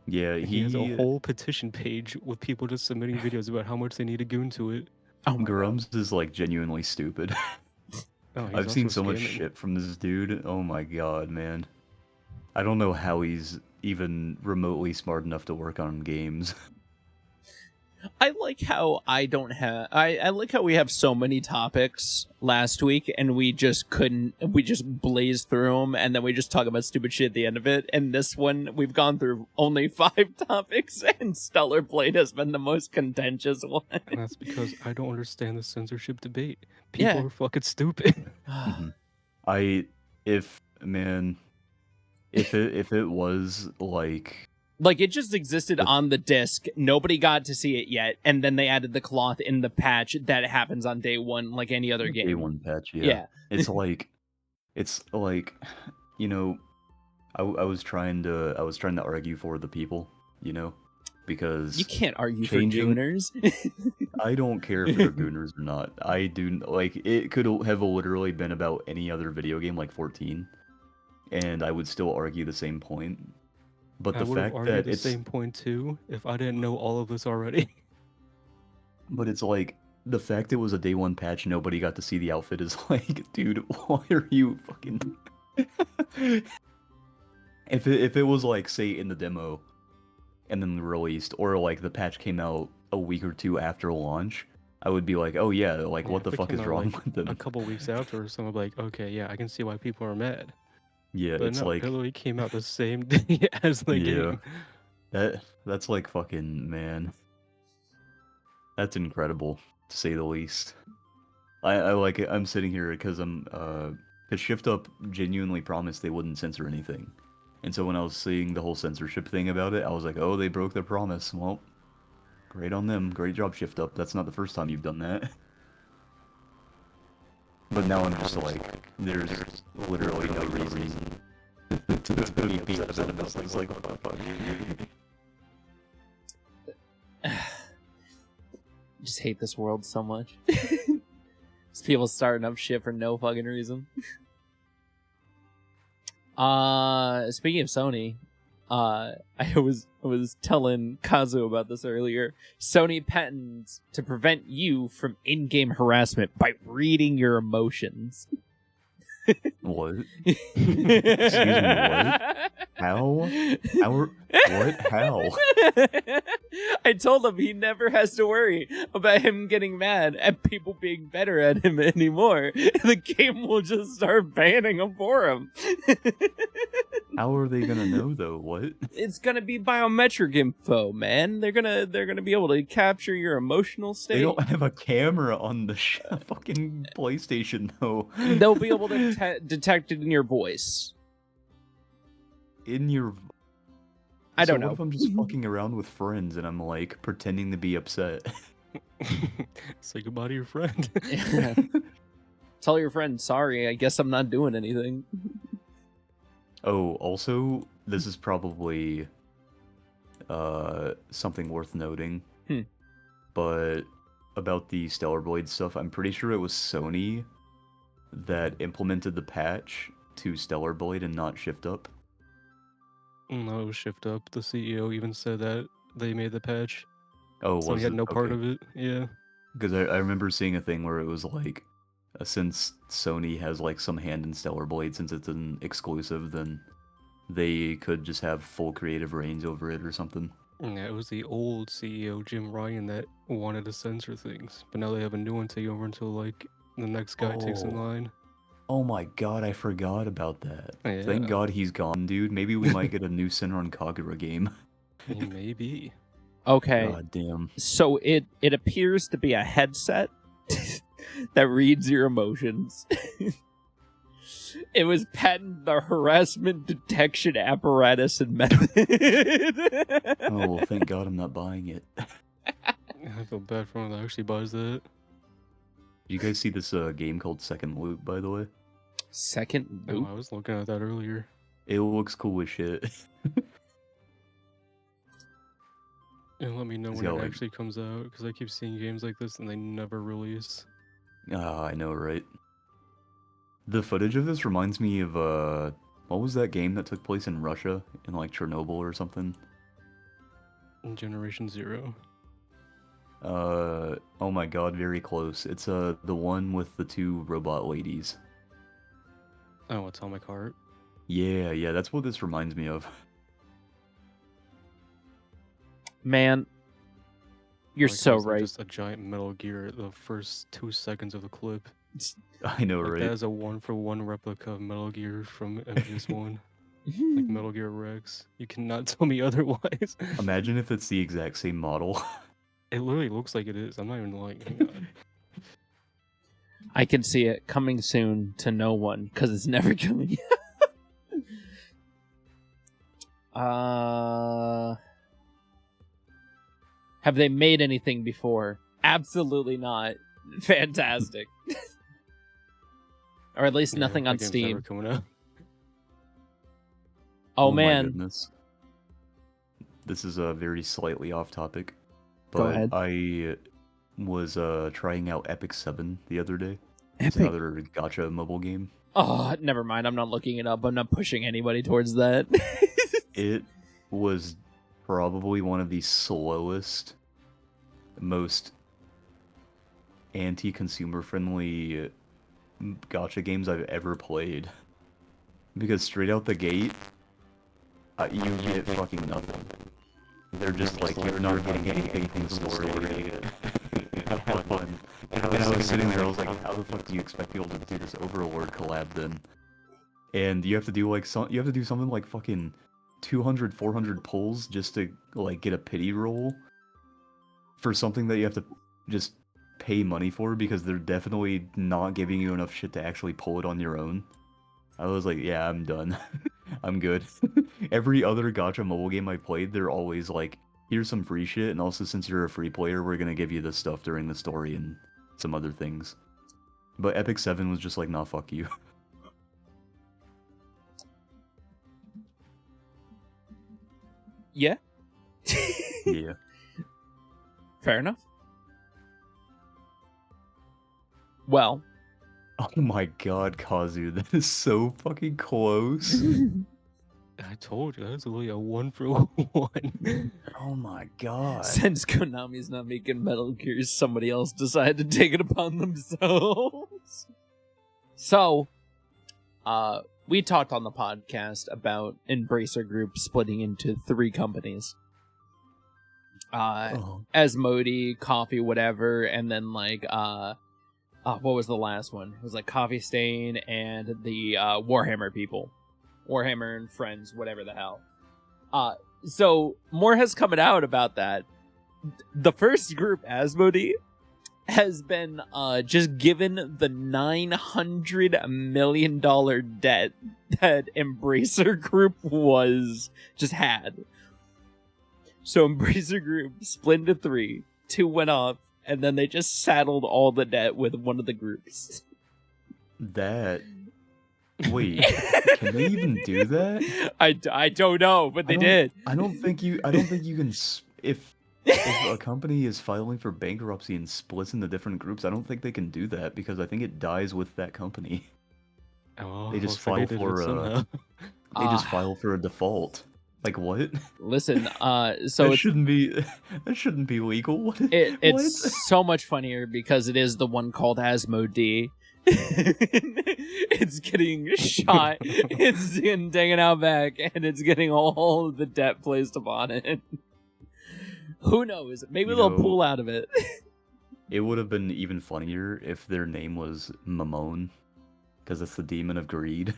Yeah, he has a whole petition page with people just submitting videos about how much they need a goon to it. Grums is like genuinely stupid. I've seen so much shit from this dude. Oh my god, man. I don't know how he's even remotely smart enough to work on games. I like how I like how we have so many topics last week and we just blazed through them and then we just talk about stupid shit at the end of it. And this one, we've gone through only 5 topics and Stellar Blade has been the most contentious one. And that's because I don't understand the censorship debate. People are fucking stupid. If it was like it just existed on the disc, nobody got to see it yet, and then they added the cloth in the patch that happens on day one, like any other game. Day one patch, yeah. It's like, you know, I was trying to argue for the people, you know, because you can't argue for Gooners. I don't care if they're Gooners or not. I do like it could have literally been about any other video game like 14, and I would still argue the same point. But the fact that it's the same point too, if I didn't know all of this already. But it's like the fact it was a day one patch, nobody got to see the outfit is like, dude, why are you fucking? If it was like, say, in the demo, and then released, or like the patch came out a week or 2 after launch, I would be like, oh yeah, like what the fuck is wrong with them? A couple weeks after, or something like, okay, yeah, I can see why people are mad. Yeah, but it's like it literally came out the same day as the game. That's like fucking man. That's incredible to say the least. I like it. I'm sitting here because because Shift Up genuinely promised they wouldn't censor anything, and so when I was seeing the whole censorship thing about it, I was like, oh, they broke their promise. Well, great on them. Great job, Shift Up. That's not the first time you've done that. But now I'm just like, there's literally no reason to be upset about this. Like, what the fuck? I just hate this world so much. Just people starting up shit for no fucking reason. Speaking of Sony, I was telling Kazu about this earlier. Sony patents to prevent you from in-game harassment by reading your emotions. What? Excuse me, what? How? What? How? I told him he never has to worry about him getting mad at people being better at him anymore. The game will just start banning him for him. How are they gonna know though? What? It's gonna be biometric info, man. They're gonna be able to capture your emotional state. They don't have a camera on the fucking PlayStation though. They'll be able to detect it in your voice. In your... I don't What know. if I'm just fucking around with friends and I'm like pretending to be upset? Say goodbye to your friend. Tell your friend, sorry, I guess I'm not doing anything. Oh, also, this is probably something worth noting. But about the Stellar Blade stuff, I'm pretty sure it was Sony that implemented the patch to Stellar Blade and not Shift Up. No, it was Shift Up. The CEO even said that they made the patch. Oh, So he was had it? no part Okay. of it. Yeah. Because I remember seeing a thing where it was like, since Sony has like some hand in Stellar Blade, since it's an exclusive, then they could just have full creative reins over it or something. Yeah, it was the old CEO, Jim Ryan, that wanted to censor things. But now they have a new one take over until, like, the next guy takes in Oh. line. Oh my god, I forgot about that. Yeah. Thank god he's gone, dude. Maybe we might get a new Senran Kagura game. Maybe. Okay, God damn. so it appears to be a headset that reads your emotions. It was patented the harassment detection apparatus and method. Oh, well, thank god I'm not buying it. I feel bad for anyone that actually buys that. You guys see this game called Second Loop, by the way? Second Oh, loop? I was looking at that earlier. It looks cool as shit. And let me know It's when it got, like- actually comes out, because I keep seeing games like this and they never release. Ah, I know, right? The footage of this reminds me of, what was that game that took place in Russia? In, like, Chernobyl or something? Generation Zero. Oh my god, very close. It's, the one with the two robot ladies. Oh, Atomic Heart. Yeah, that's what this reminds me of. Man, you're Like, so it's, like, right. Just a giant Metal Gear at the first 2 seconds of the clip. I know, Like, right? that is a 1-for-1 replica of Metal Gear from MGS1. Like Metal Gear Rex. You cannot tell me otherwise. Imagine if it's the exact same model. It literally looks like it is. I'm not even lying. Hang on. I can see it coming soon to no one because it's never coming. Have they made anything before? Absolutely not. Fantastic. Or at least Yeah, nothing that on game's Steam. never coming out. Oh, my man. goodness. This is a very slightly off topic, Go but ahead. I was trying out Epic 7 the other day. It's Epic. another gacha mobile game. Oh, never mind. I'm not looking it up. I'm not pushing anybody towards that. It was probably one of the slowest, most anti-consumer friendly gacha games I've ever played. Because straight out the gate, you get fucking nothing. They're just like, you're not getting anything from the story. Have fun. And I was sitting there, I was like, how the fuck do you expect people to do this Overlord collab then? And you have to do like something like fucking 200, 400 pulls just to like get a pity roll for something that you have to just pay money for because they're definitely not giving you enough shit to actually pull it on your own. I was like, yeah, I'm done. I'm good. Every other gacha mobile game I played, they're always like, here's some free shit, and also since you're a free player, we're gonna give you this stuff during the story and some other things. But Epic 7 was just like, nah, fuck you. Yeah. Yeah. Fair enough. Well. Oh my god, Kazu, that is so fucking close. I told you, that's literally a 1-for-1. Oh my god. Since Konami's not making Metal Gear, somebody else decided to take it upon themselves. So, we talked on the podcast about Embracer Group splitting into 3 companies. Asmodee, Coffee, whatever, and then like what was the last one? It was like Coffee Stain and the Warhammer people. Warhammer and Friends, whatever the hell. So more has come out about that. The first group, Asmodee, has been just given the $900 million debt that Embracer Group had. So Embracer Group split into 3, 2 went off, and then they just saddled all the debt with one of the groups. Wait, can they even do that? I don't know, but they did. I don't think you can. If a company is filing for bankruptcy and splits into different groups, I don't think they can do that because I think it dies with that company. Oh, they just file for just file for a default. Like what? Listen, so that shouldn't be legal. What? It's so much funnier because it is the one called Asmodee. It's getting shot. It's getting taken out back, and it's getting all of the debt placed upon it. Who knows? Maybe they'll pull out of it. It would have been even funnier if their name was Mamon, because it's the demon of greed.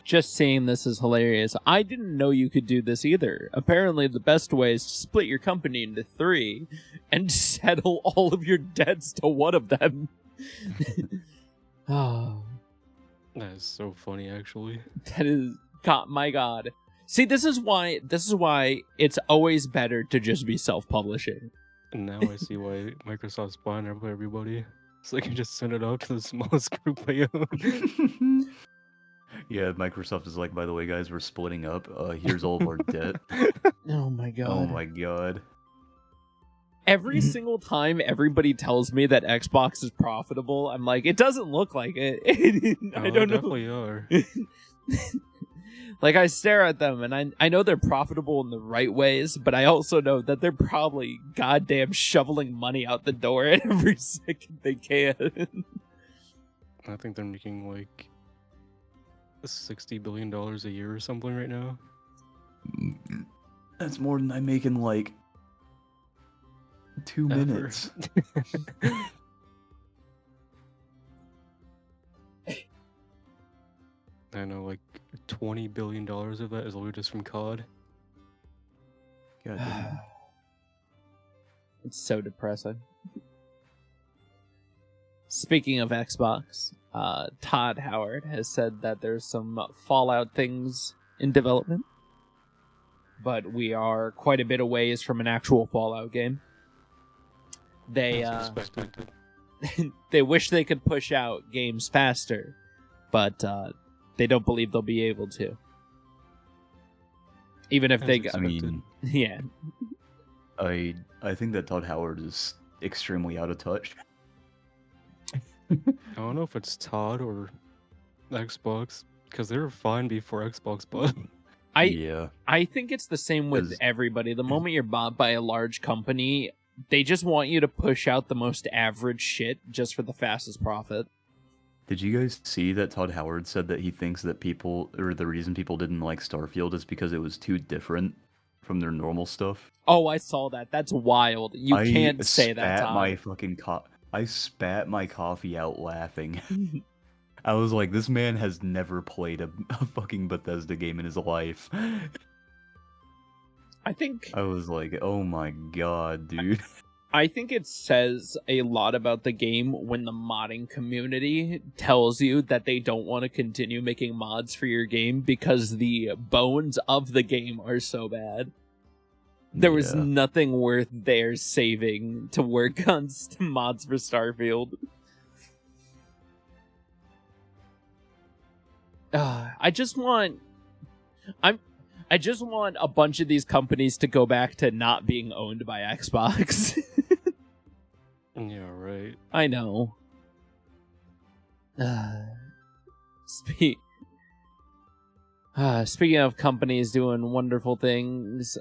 Just seeing this is hilarious. I didn't know you could do this either. Apparently, the best way is to split your company into 3 and settle all of your debts to one of them. Oh, that is so funny, actually. That is, God, my God. See, this is why it's always better to just be self-publishing. And now I see why Microsoft's buying everybody. So they can just send it out to the smallest group they own. Yeah, Microsoft is like, by the way, guys, we're splitting up. Here's all of our debt. Oh my God. Oh my God. Every single time everybody tells me that Xbox is profitable, I'm like, it doesn't look like it. I don't know. Definitely are. Like, I stare at them, and I know they're profitable in the right ways, but I also know that they're probably goddamn shoveling money out the door at every second they can. I think they're making, like, $60 billion a year or something right now. That's more than I make in, like, 2 minutes. I know, like, $20 billion of that is literally just from COD. God damn. It's so depressing. Speaking of Xbox, Todd Howard has said that there's some Fallout things in development, but we are quite a bit away from an actual Fallout game. They they wish they could push out games faster, but they don't believe they'll be able to. Even if they got... I mean... Yeah. I think that Todd Howard is extremely out of touch. I don't know if it's Todd or Xbox, because they were fine before Xbox, but... I think it's the same with everybody. The moment you're bought by a large company, they just want you to push out the most average shit just for the fastest profit. Did you guys see that Todd Howard said that he thinks that the reason people didn't like Starfield is because it was too different from their normal stuff? Oh, I saw that. That's wild. You can't say that, Todd. I spat my coffee out laughing. I was like, this man has never played a fucking Bethesda game in his life. I was like, oh my God, dude. I think it says a lot about the game when the modding community tells you that they don't want to continue making mods for your game because the bones of the game are so bad. There was nothing worth their saving to work on mods for Starfield. I just want a bunch of these companies to go back to not being owned by Xbox. Yeah, right. I know. Speaking of companies doing wonderful things,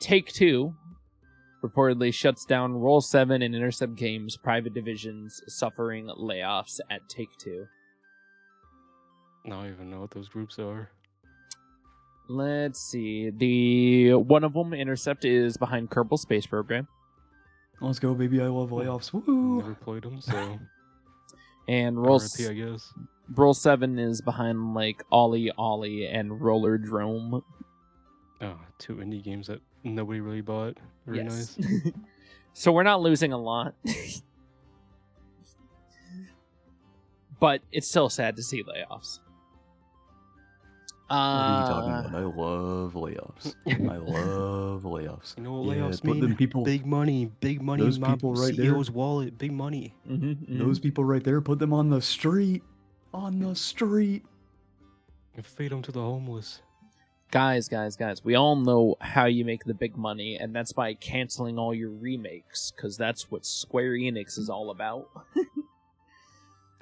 Take-Two reportedly shuts down Roll 7 and Intercept Games private divisions, suffering layoffs at Take-Two. I don't even know what those groups are. Let's see. The one of them, Intercept, is behind Kerbal Space Program. Let's go, baby. I love layoffs. Woo! Never played them, so And RIP, I guess. Roll 7 is behind like Ollie Ollie and Roller Drome. Oh, 2 indie games that nobody really bought. Very nice. So we're not losing a lot. But it's still sad to see layoffs. What are you talking about? I love layoffs. I love layoffs. You know what layoffs put mean? them people, Big money those in my people right there. CEO's wallet. Big money. Those people right there, put them on the street. On the street. And feed them to the homeless. Guys, we all know how you make the big money, and that's by canceling all your remakes, because that's what Square Enix is all about.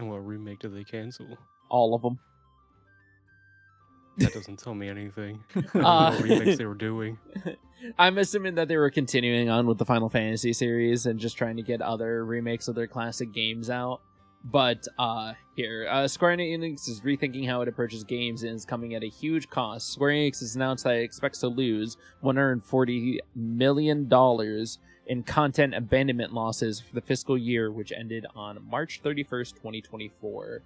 And what remake did they cancel? All of them. That doesn't tell me anything. I don't know what remakes they were doing. I'm assuming that they were continuing on with the Final Fantasy series and just trying to get other remakes of their classic games out. But Square Enix is rethinking how it approaches games and is coming at a huge cost. Square Enix has announced that it expects to lose $140 million in content abandonment losses for the fiscal year, which ended on March 31st, 2024.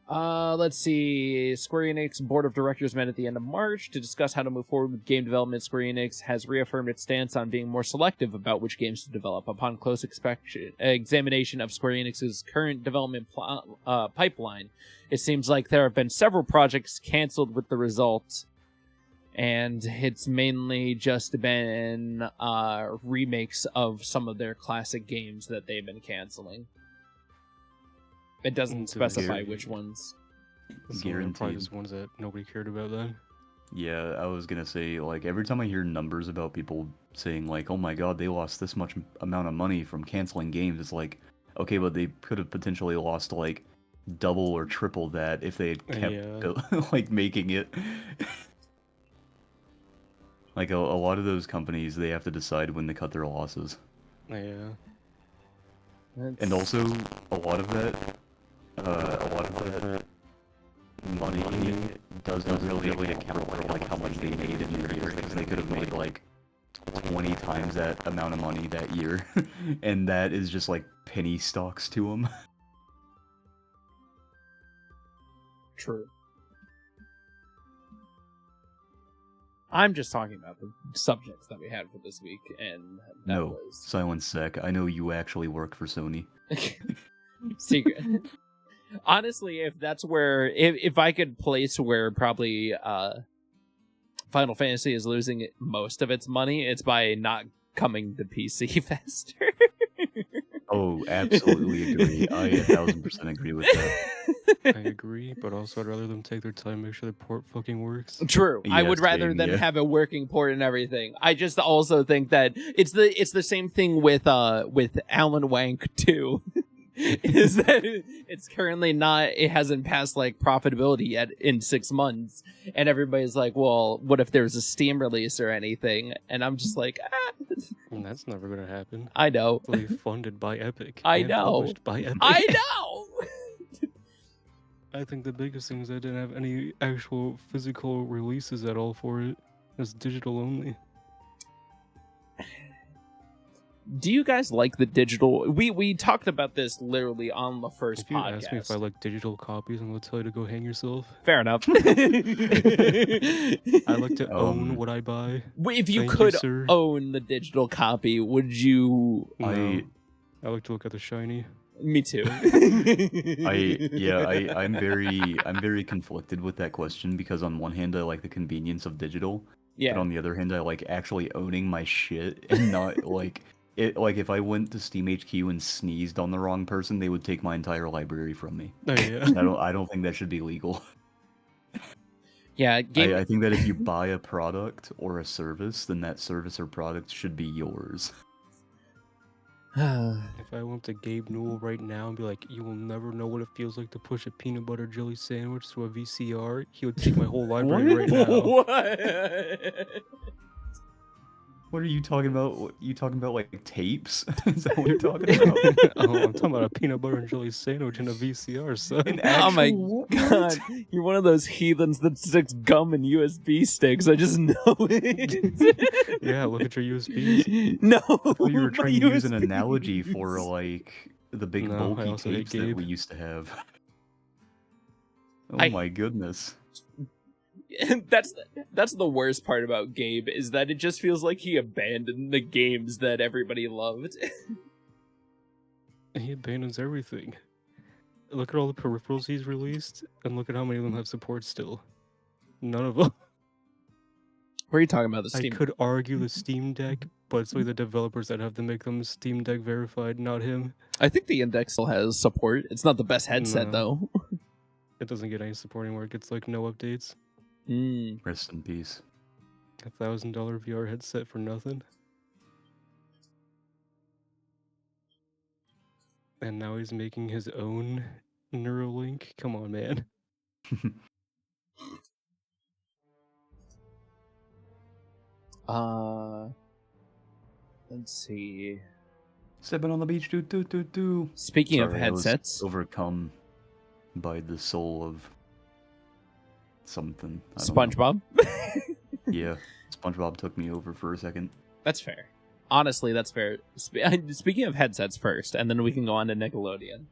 Let's see. Square Enix Board of Directors met at the end of March to discuss how to move forward with game development. Square Enix has reaffirmed its stance on being more selective about which games to develop. Upon close examination of Square Enix's current development pipeline, it seems like there have been several projects canceled with the result, and it's mainly just been remakes of some of their classic games that they've been canceling. It doesn't specify which ones. Guaranteed. Probably just ones that nobody cared about then. Yeah, I was gonna say, like, every time I hear numbers about people saying, like, oh my god, they lost this much amount of money from canceling games, it's like, okay, but they could have potentially lost, like, double or triple that if they had kept, like, making it. Like, a lot of those companies, they have to decide when to cut their losses. Yeah. And also, a lot of that money doesn't really account for like how much they made in the year, because they could have made like 20 times that amount of money that year, and that is just like penny stocks to them. True. I'm just talking about the subjects that we had for this week, and that No, was silence sec. I know you actually work for Sony. secret. Honestly, if that's where, if I could place where probably Final Fantasy is losing most of its money, it's by not coming to PC faster. Oh, absolutely agree. I 1000% agree with that. I agree, but also I'd rather them take their time, make sure the port fucking works. True. I Yes, would rather Jane, them yeah. have a working port and everything. I just also think that it's the same thing with Alan Wank too. Is that it's currently not, it hasn't passed like profitability yet in 6 months, and everybody's like, well, what if there's a Steam release or anything? And I'm just like, And that's never gonna happen. I know. Fully funded by Epic. I and know. Published by Epic. I know. I think the biggest thing is I didn't have any actual physical releases at all for it. It's digital only. Do you guys like the digital? We talked about this literally on the first If you podcast. ask me if I like digital copies, I'm gonna tell you to go hang yourself. Fair enough. I like to own what I buy. If you Thank could you, sir. own the digital copy, would you? No. I like to look at the shiny. Me too. I'm very conflicted with that question, because on one hand I like the convenience of digital, Yeah. but on the other hand I like actually owning my shit and not like it. Like if I went to Steam HQ and sneezed on the wrong person, they would take my entire library from me. Oh yeah. I don't think that should be legal. Yeah. I think that if you buy a product or a service, then that service or product should be yours. If I went to Gabe Newell right now and be like, you will never know what it feels like to push a peanut butter jelly sandwich through a VCR, he would take my whole library right now. What? What are you talking about? You talking about like tapes? Is that what you're talking about? Oh, I'm talking about a peanut butter and jelly sandwich in a VCR, son. An Oh my actual god, you're one of those heathens that sticks gum in USB sticks. I just know it. Yeah, look at your USBs. No, Well, you were my trying to use an USBs. analogy for like the big No, I bulky also hate tapes that Gabe. we used to have. Oh I- my goodness. That's the worst part about Gabe, is that it just feels like he abandoned the games that everybody loved. He abandons everything. Look at all the peripherals he's released, and look at how many of them have support still. None of them. What are you talking about? The I Steam? could argue the Steam Deck, but it's like the developers that have to make them Steam Deck verified, not him. I think the Index still has support. It's not the best headset No. though. It doesn't get any support anymore. It gets like no updates. Rest in peace. $1,000 VR headset for nothing. And now he's making his own Neuralink. Come on, man. Let's see. Stepping on the beach, do. Speaking of Sorry, I was headsets, overcome by the soul of something. I don't know. SpongeBob. Yeah, SpongeBob took me over for a second. That's fair. Honestly, that's fair. Speaking of headsets first, and then we can go on to Nickelodeon.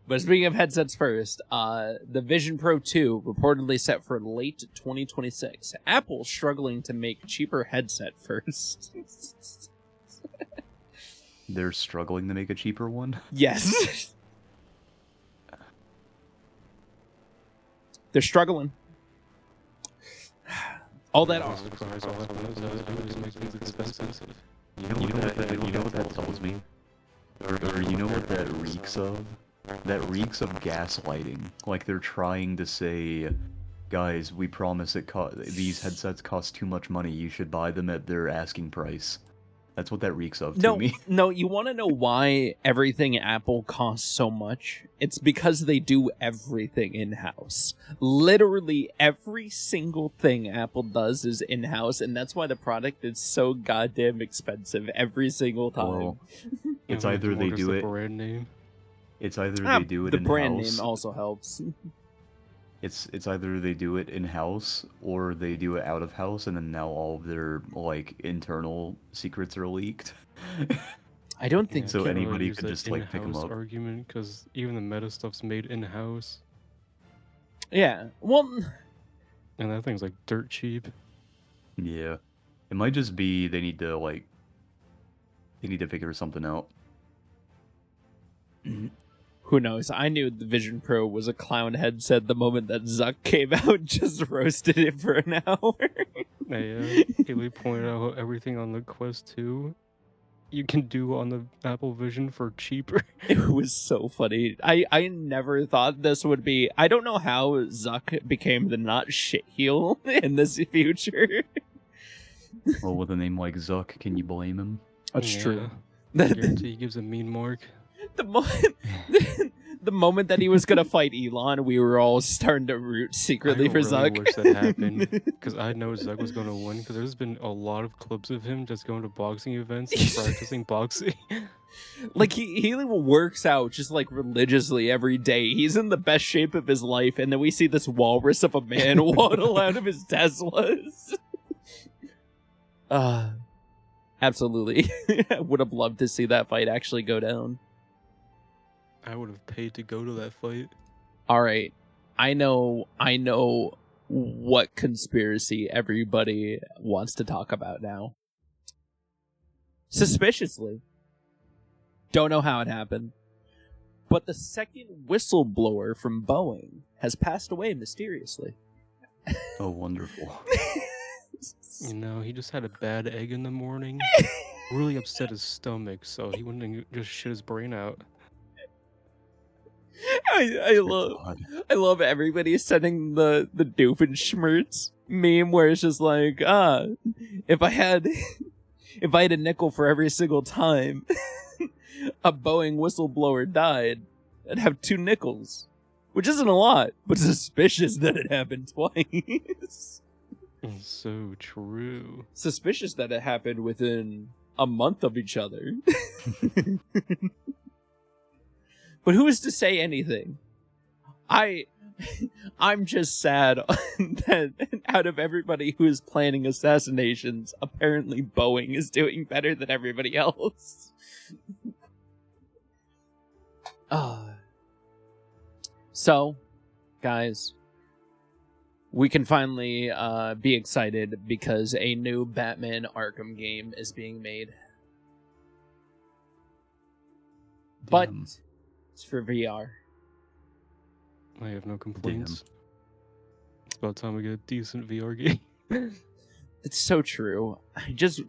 But speaking of headsets first, the Vision Pro 2 reportedly set for late 2026. Apple struggling to make cheaper headset first. They're struggling to make a cheaper one. Yes. They're struggling. All that are. You know what that tells me? Or you know what that reeks of? That reeks of gaslighting. Like they're trying to say, guys, we promise these headsets cost too much money. You should buy them at their asking price. That's what that reeks of to me. No, you want to know why everything Apple costs so much? It's because they do everything in-house. Literally every single thing Apple does is in-house, and that's why the product is so goddamn expensive every single time. Well, it's either they do it. Brand name. It's either they do it the in brand house. name also helps. It's either they do it in house or they do it out of house, and then now all of their like internal secrets are leaked. I don't think So Can't really anybody use could that just, like, pick 'em in-house up. argument, because even the meta stuff's made in house, Yeah. Well, and that thing's like dirt cheap. Yeah, it might just be they need to figure something out. who knows? I knew the Vision Pro was a clown headset the moment that Zuck came out, just roasted it for an hour. Haley pointed out how everything on the Quest 2 you can do on the Apple Vision for cheaper. It was so funny. I never thought this would be... I don't know how Zuck became the not shit heel in this future. Well, with a name like Zuck, can you blame him? That's Yeah. true. I guarantee he gives a mean mark. The moment that he was gonna fight Elon, we were all starting to root secretly I for really Zuck. wish that happened, because I know Zuck was going to win, because there's been a lot of clips of him just going to boxing events and practicing boxing. Like he works out just like religiously every day. He's in the best shape of his life, and then we see this walrus of a man waddle out of his Teslas. Absolutely. I would have loved to see that fight actually go down. I would have paid to go to that fight. All right. I know what conspiracy everybody wants to talk about now. Suspiciously. Don't know how it happened. But the second whistleblower from Boeing has passed away mysteriously. Oh, wonderful. You know, he just had a bad egg in the morning. Really upset his stomach, so he went and just shit his brain out. I love everybody sending the Doofenshmirtz meme where it's just like, if I had a nickel for every single time a Boeing whistleblower died, I'd have 2 nickels. Which isn't a lot, but suspicious that it happened twice. So true. Suspicious that it happened within a month of each other. But who is to say anything? I'm just sad that out of everybody who is planning assassinations, apparently Boeing is doing better than everybody else. So, guys, we can finally be excited because a new Batman Arkham game is being made. But Damn. it's for VR. I have no complaints. It's about time we get a decent VR game. It's so true. I just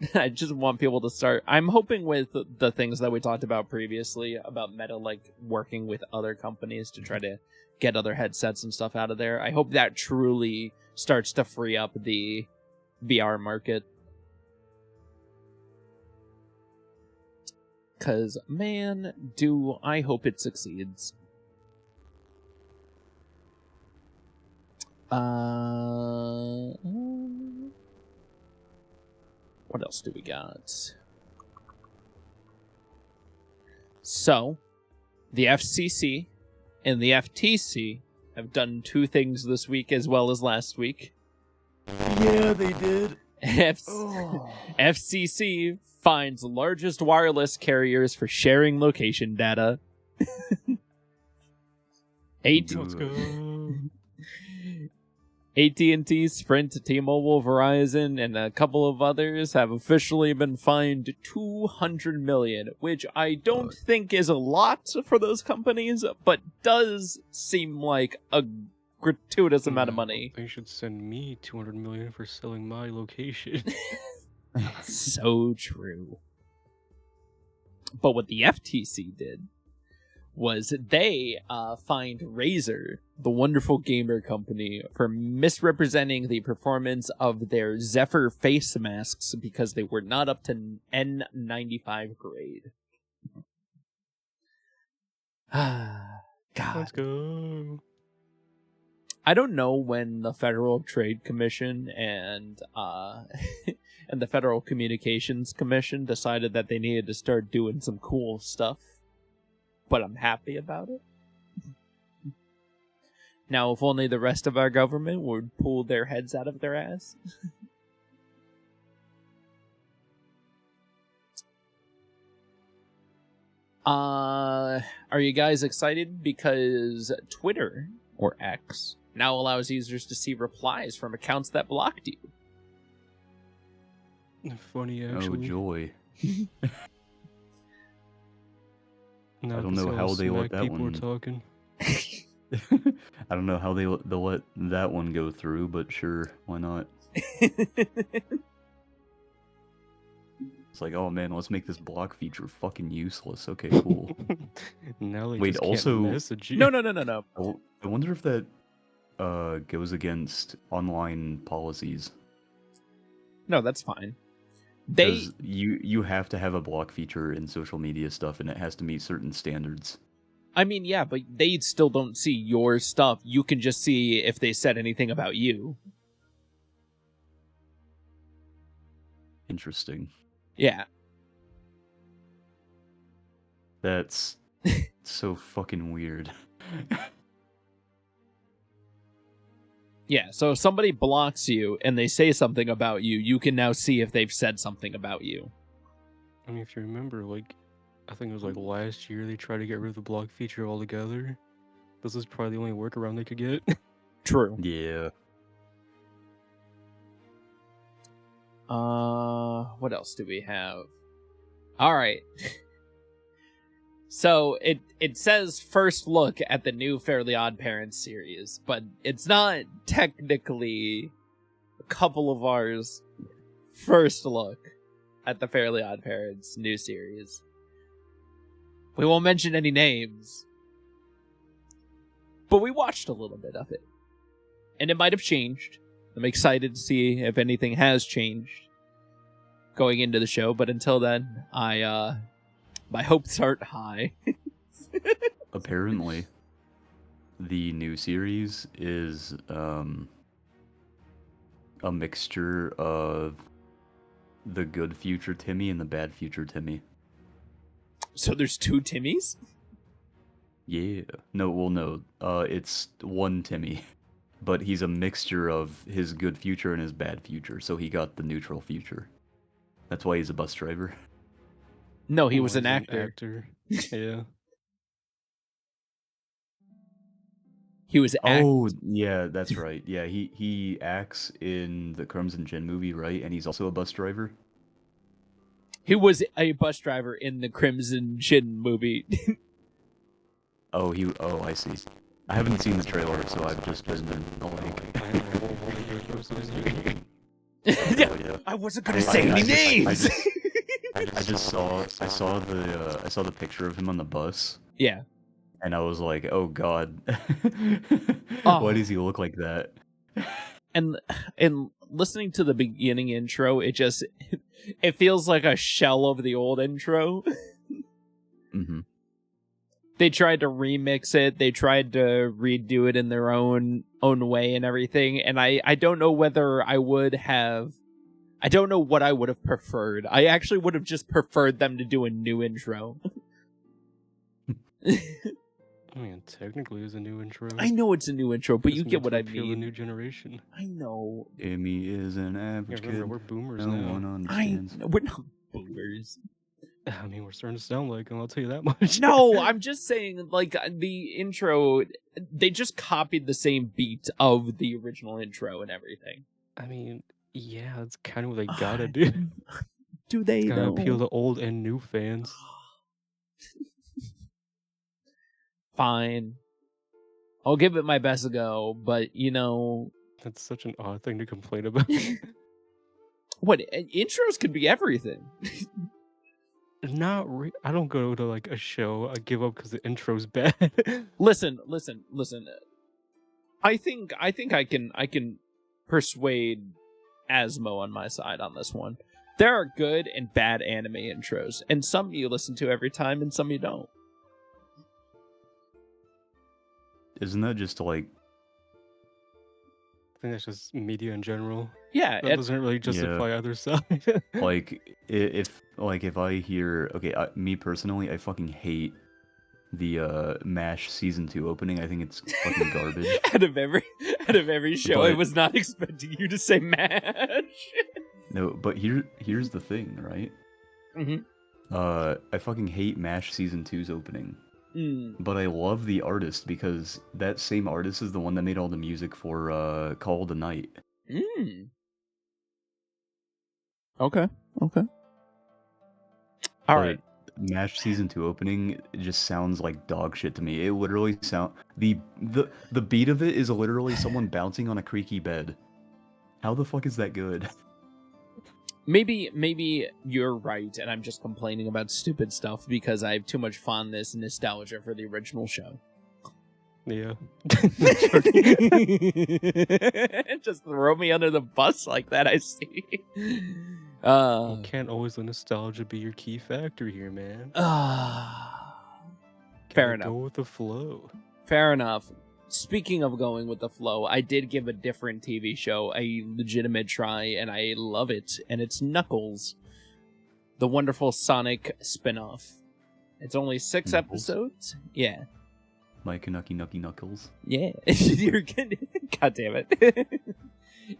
want people to start. I'm hoping with the things that we talked about previously about Meta, like working with other companies to try to get other headsets and stuff out of there. I hope that truly starts to free up the VR market. Cause man, do I hope it succeeds. What else do we got? So, the FCC and the FTC have done two things this week as well as last week. Yeah, they did. FCC finds largest wireless carriers for sharing location data. Let's go. AT&T, Sprint, T-Mobile, Verizon, and a couple of others have officially been fined $200 million, which I don't think is a lot for those companies, but does seem like a gratuitous amount of money. They should send me $200 million for selling my location. So true. But what the FTC did was they fined Razer, the wonderful gamer company, for misrepresenting the performance of their Zephyr face masks because they were not up to N95 grade. God. Let's go. I don't know when the Federal Trade Commission and and the Federal Communications Commission decided that they needed to start doing some cool stuff, but I'm happy about it. Now, if only the rest of our government would pull their heads out of their ass. Are you guys excited? Because Twitter, or X, now allows users to see replies from accounts that blocked you. Funny, actually. Oh, joy. Now I don't can know see how they let smack that people one... are talking. I don't know how they'll let that one go through, but sure, why not? It's like, oh man, let's make this block feature fucking useless. Okay, cool. Now they Wait, just also- can't message you. No. I wonder if that goes against online policies. No, that's fine. They 'Cause you have to have a block feature in social media stuff, and it has to meet certain standards. I mean, yeah, but they still don't see your stuff. You can just see if they said anything about you. Interesting. Yeah. That's so fucking weird. Yeah, so if somebody blocks you and they say something about you, you can now see if they've said something about you. I mean, if you remember, like, I think it was like last year they tried to get rid of the block feature altogether. This is probably the only workaround they could get. True. Yeah. What else do we have? Alright. So, it says first look at the new Fairly Odd Parents series, but it's not technically a couple of ours first look at the Fairly Odd Parents new series. We won't mention any names, but we watched a little bit of it. And it might have changed. I'm excited to see if anything has changed going into the show, but until then, my hopes aren't high. Apparently, the new series is a mixture of the good future Timmy and the bad future Timmy. So there's two Timmys? Yeah. No, well, no. It's one Timmy. But he's a mixture of his good future and his bad future, so he got the neutral future. That's why he's a bus driver. No, he Oh, was an he's actor. Yeah. He was Oh, yeah, that's right. Yeah, he acts in the Crimson Jinn movie, right? And he's also a bus driver. He was a bus driver in the Crimson Jinn movie. Oh, I see. I haven't seen the trailer, so I've just been like... yeah. I wasn't gonna say any names. I saw the picture of him on the bus, Yeah. and I was like, oh god, Oh. why does he look like that? And listening to the beginning intro, it feels like a shell of the old intro. Mm-hmm. They tried to remix it. They tried to redo it in their own way and everything. And I don't know whether I would have. I don't know what I would have preferred. I actually would have just preferred them to do a new intro. I mean, technically, it's a new intro. I know it's a new intro, but It's you get meant what to I appeal to the mean. new generation. I know. Timmy is an Yeah, average remember, kid. we're boomers No now. one I understands. know. We're not boomers. I mean, we're starting to sound like them, I'll tell you that much. No, I'm just saying, like, the intro, they just copied the same beat of the original intro and everything. I mean, yeah, that's kind of what they gotta do. Do they, Gotta though? appeal to old and new fans. Fine. I'll give it my best go, but, That's such an odd thing to complain about. what, intros could be everything. I don't go to like a show. I give up because the intro's bad. Listen. I think I can persuade Asmo on my side on this one. There are good and bad anime intros, and some you listen to every time, and some you don't. Isn't that just like... I think that's just media in general. Yeah, That doesn't really justify either side. like if I hear... Okay, me personally, I fucking hate the MASH season 2 opening. I think it's fucking garbage. out of every show, I But- was not expecting you to say MASH. No, but here's the thing, right? Mhm. I fucking hate MASH season 2's opening. Mm. But I love the artist because that same artist is the one that made all the music for Call of the Night. Mm. Okay. All right. MASH season 2 opening, it just sounds like dog shit to me. It literally the beat of it is literally someone bouncing on a creaky bed. How the fuck is that good? Maybe you're right, and I'm just complaining about stupid stuff because I have too much fondness and nostalgia for the original show. Yeah. Just throw me under the bus like that, I see. You can't always let nostalgia be your key factor here, man. Fair Gotta enough. Go with the flow. Fair enough. Speaking of going with the flow, I did give a different TV show a legitimate try, and I love it. And it's Knuckles, the wonderful Sonic spinoff. It's only 6 Knuckles? episodes. Yeah. Mike Nucky Knuckles. Yeah. You're good. God damn it.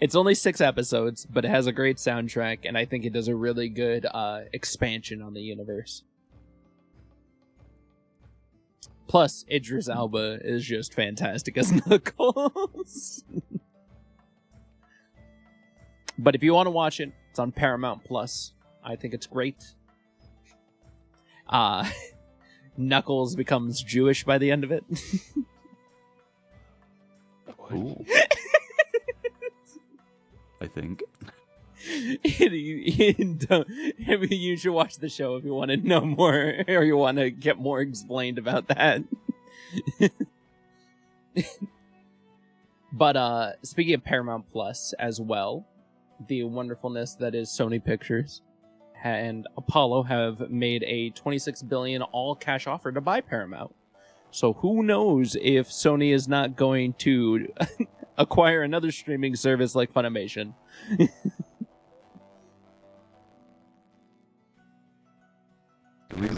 It's only 6 episodes, but it has a great soundtrack, and I think it does a really good expansion on the universe. Plus, Idris Elba is just fantastic as Knuckles. But if you want to watch it, it's on Paramount Plus. I think it's great. Knuckles becomes Jewish by the end of it. Ooh. I think. You should watch the show if you want to know more, or you want to get more explained about that. But speaking of Paramount Plus as well, the wonderfulness that is Sony Pictures and Apollo have made a $26 billion all-cash offer to buy Paramount. So who knows if Sony is not going to acquire another streaming service like Funimation. When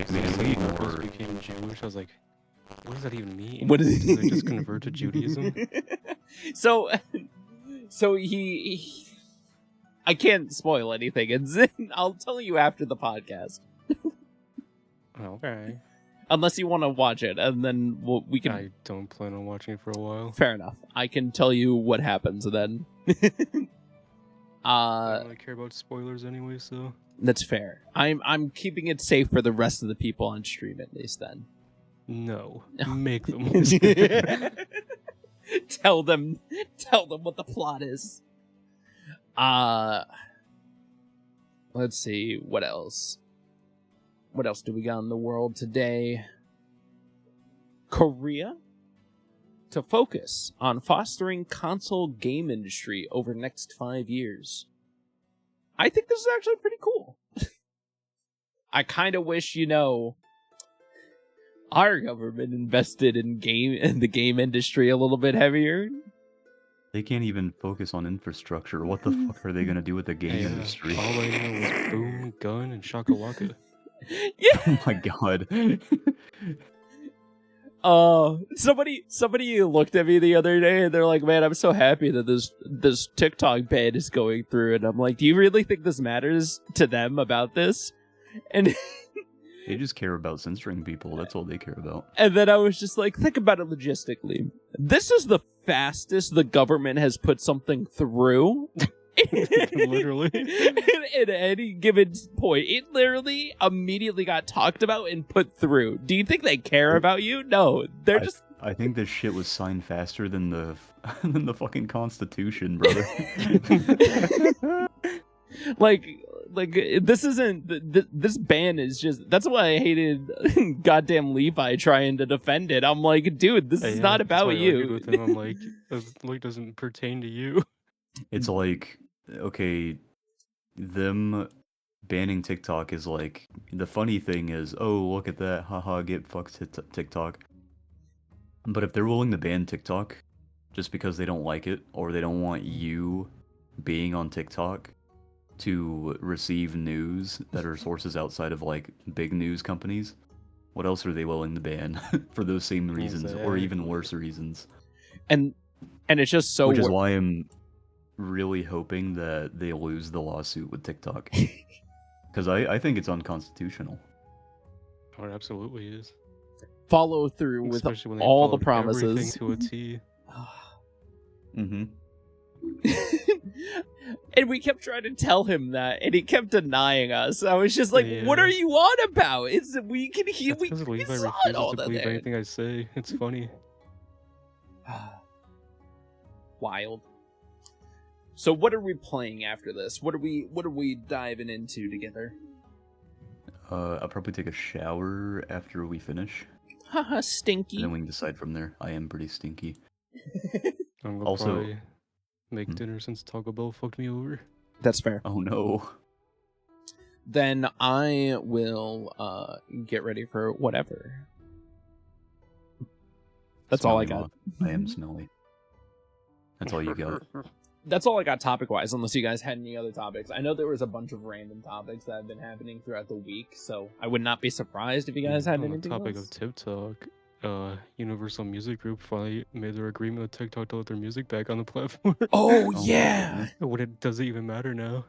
I first became Jewish, I was like, what does that even mean? What is Did I just convert to Judaism? So he I can't spoil anything. I'll tell you after the podcast. Okay. Unless you want to watch it, and then we can... I don't plan on watching it for a while. Fair enough. I can tell you what happens then. I don't really care about spoilers anyway, so... That's fair. I'm keeping it safe for the rest of the people on stream, at least then. No. Make them. Tell them what the plot is. Let's see, what else? What else do we got in the world today? Korea to focus on fostering console game industry over next 5 years. I think this is actually pretty cool. I kind of wish, our government invested in the game industry a little bit heavier. They can't even focus on infrastructure. What the fuck are they gonna do with the game industry? All I know is boom, gun, and shaka-waka. Yeah. Oh my god. Somebody looked at me the other day and they're like, "Man, I'm so happy that this TikTok ban is going through." And I'm like, "Do you really think this matters to them about this?" And They just care about censoring people. That's all they care about. and then I was just like, think about it logistically. This is the fastest the government has put something through. Literally. At any given point, it literally immediately got talked about and put through. Do you think they care about you? No, they're just. I think this shit was signed faster than the than the fucking Constitution, brother. like this isn't this ban is just. That's why I hated goddamn Levi trying to defend it. I'm like, dude, this is not about you. With him, I'm like, it doesn't pertain to you. It's like, okay, them banning TikTok is like, the funny thing is, oh, look at that, haha, get fucked TikTok. But if they're willing to ban TikTok just because they don't like it, or they don't want you being on TikTok to receive news that are sources outside of like big news companies, what else are they willing to ban for those same reasons, or even worse reasons? And it's just so. Which is why I'm really hoping that they lose the lawsuit with TikTok. Because I think it's unconstitutional. Oh, it absolutely is. Follow through with Especially when they all the followed promises. everything to a T. Mm-hmm. And we kept trying to tell him that, and he kept denying us. I was just like, "What are you on about? It's we can hear we Levi saw it refuses all to believe there." anything I say. It's funny. Wild. So what are we playing after this? What are we diving into together? I'll probably take a shower after we finish. Haha, stinky. And then we can decide from there. I am pretty stinky. I'm gonna Also- probably make dinner since Taco Bell fucked me over. That's fair. Oh no. Then I will get ready for whatever. That's all I Smelly got. moth. I am smelly. That's all you got. That's all I got topic-wise, unless you guys had any other topics. I know there was a bunch of random topics that have been happening throughout the week, so I would not be surprised if you guys had On the anything topic else. of TikTok, Universal Music Group finally made their agreement with TikTok to let their music back on the platform. Oh, Oh, yeah! Does it even matter now?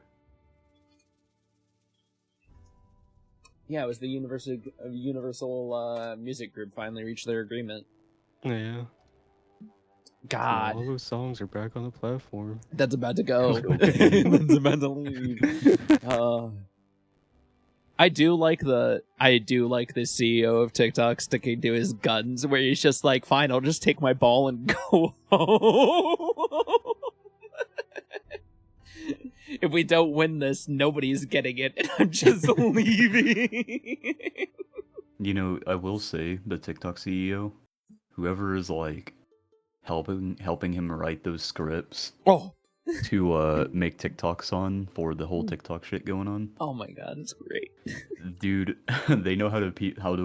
Yeah, it was the Universal Music Group finally reached their agreement. Yeah. God, All those songs are back on the platform. that's about to go. Okay. That's about to leave. I do like the CEO of TikTok sticking to his guns, where he's just like, "Fine, I'll just take my ball and go home. If we don't win this, nobody's getting it, and I'm just leaving." You know, I will say, the TikTok CEO, whoever is like helping him write those scripts Oh, to make TikToks on for the whole TikTok shit going on. oh my God, it's great. Dude, they know how to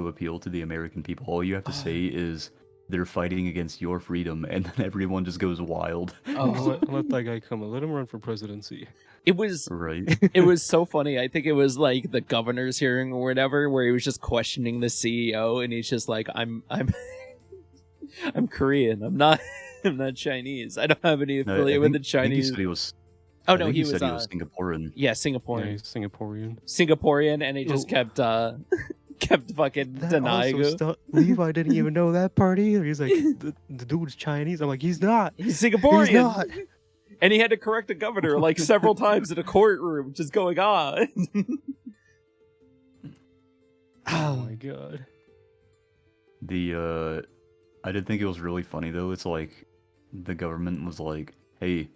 appeal to the American people. All you have to say is, they're fighting against your freedom, and then everyone just goes wild. Oh, Let that guy come and let him run for presidency. it was Right? it was so funny. I think it was like the governor's hearing or whatever, where he was just questioning the CEO, and he's just like, I'm I'm Korean. I'm not I'm not Chinese. I don't have any No, affiliate with the I think he Chinese. said he was. Oh I no, think he said was he was Singaporean. yeah, Yeah, Singaporean. he's Singaporean. Singaporean, and he just Oh. kept kept fucking denying it. Levi didn't even know that part either. He's like, the dude's Chinese. I'm like, he's not. He's Singaporean. He's not. And he had to correct the governor like several times in a courtroom, just going on. Oh my god. I did think it was really funny though. It's like the government was like, "Hey,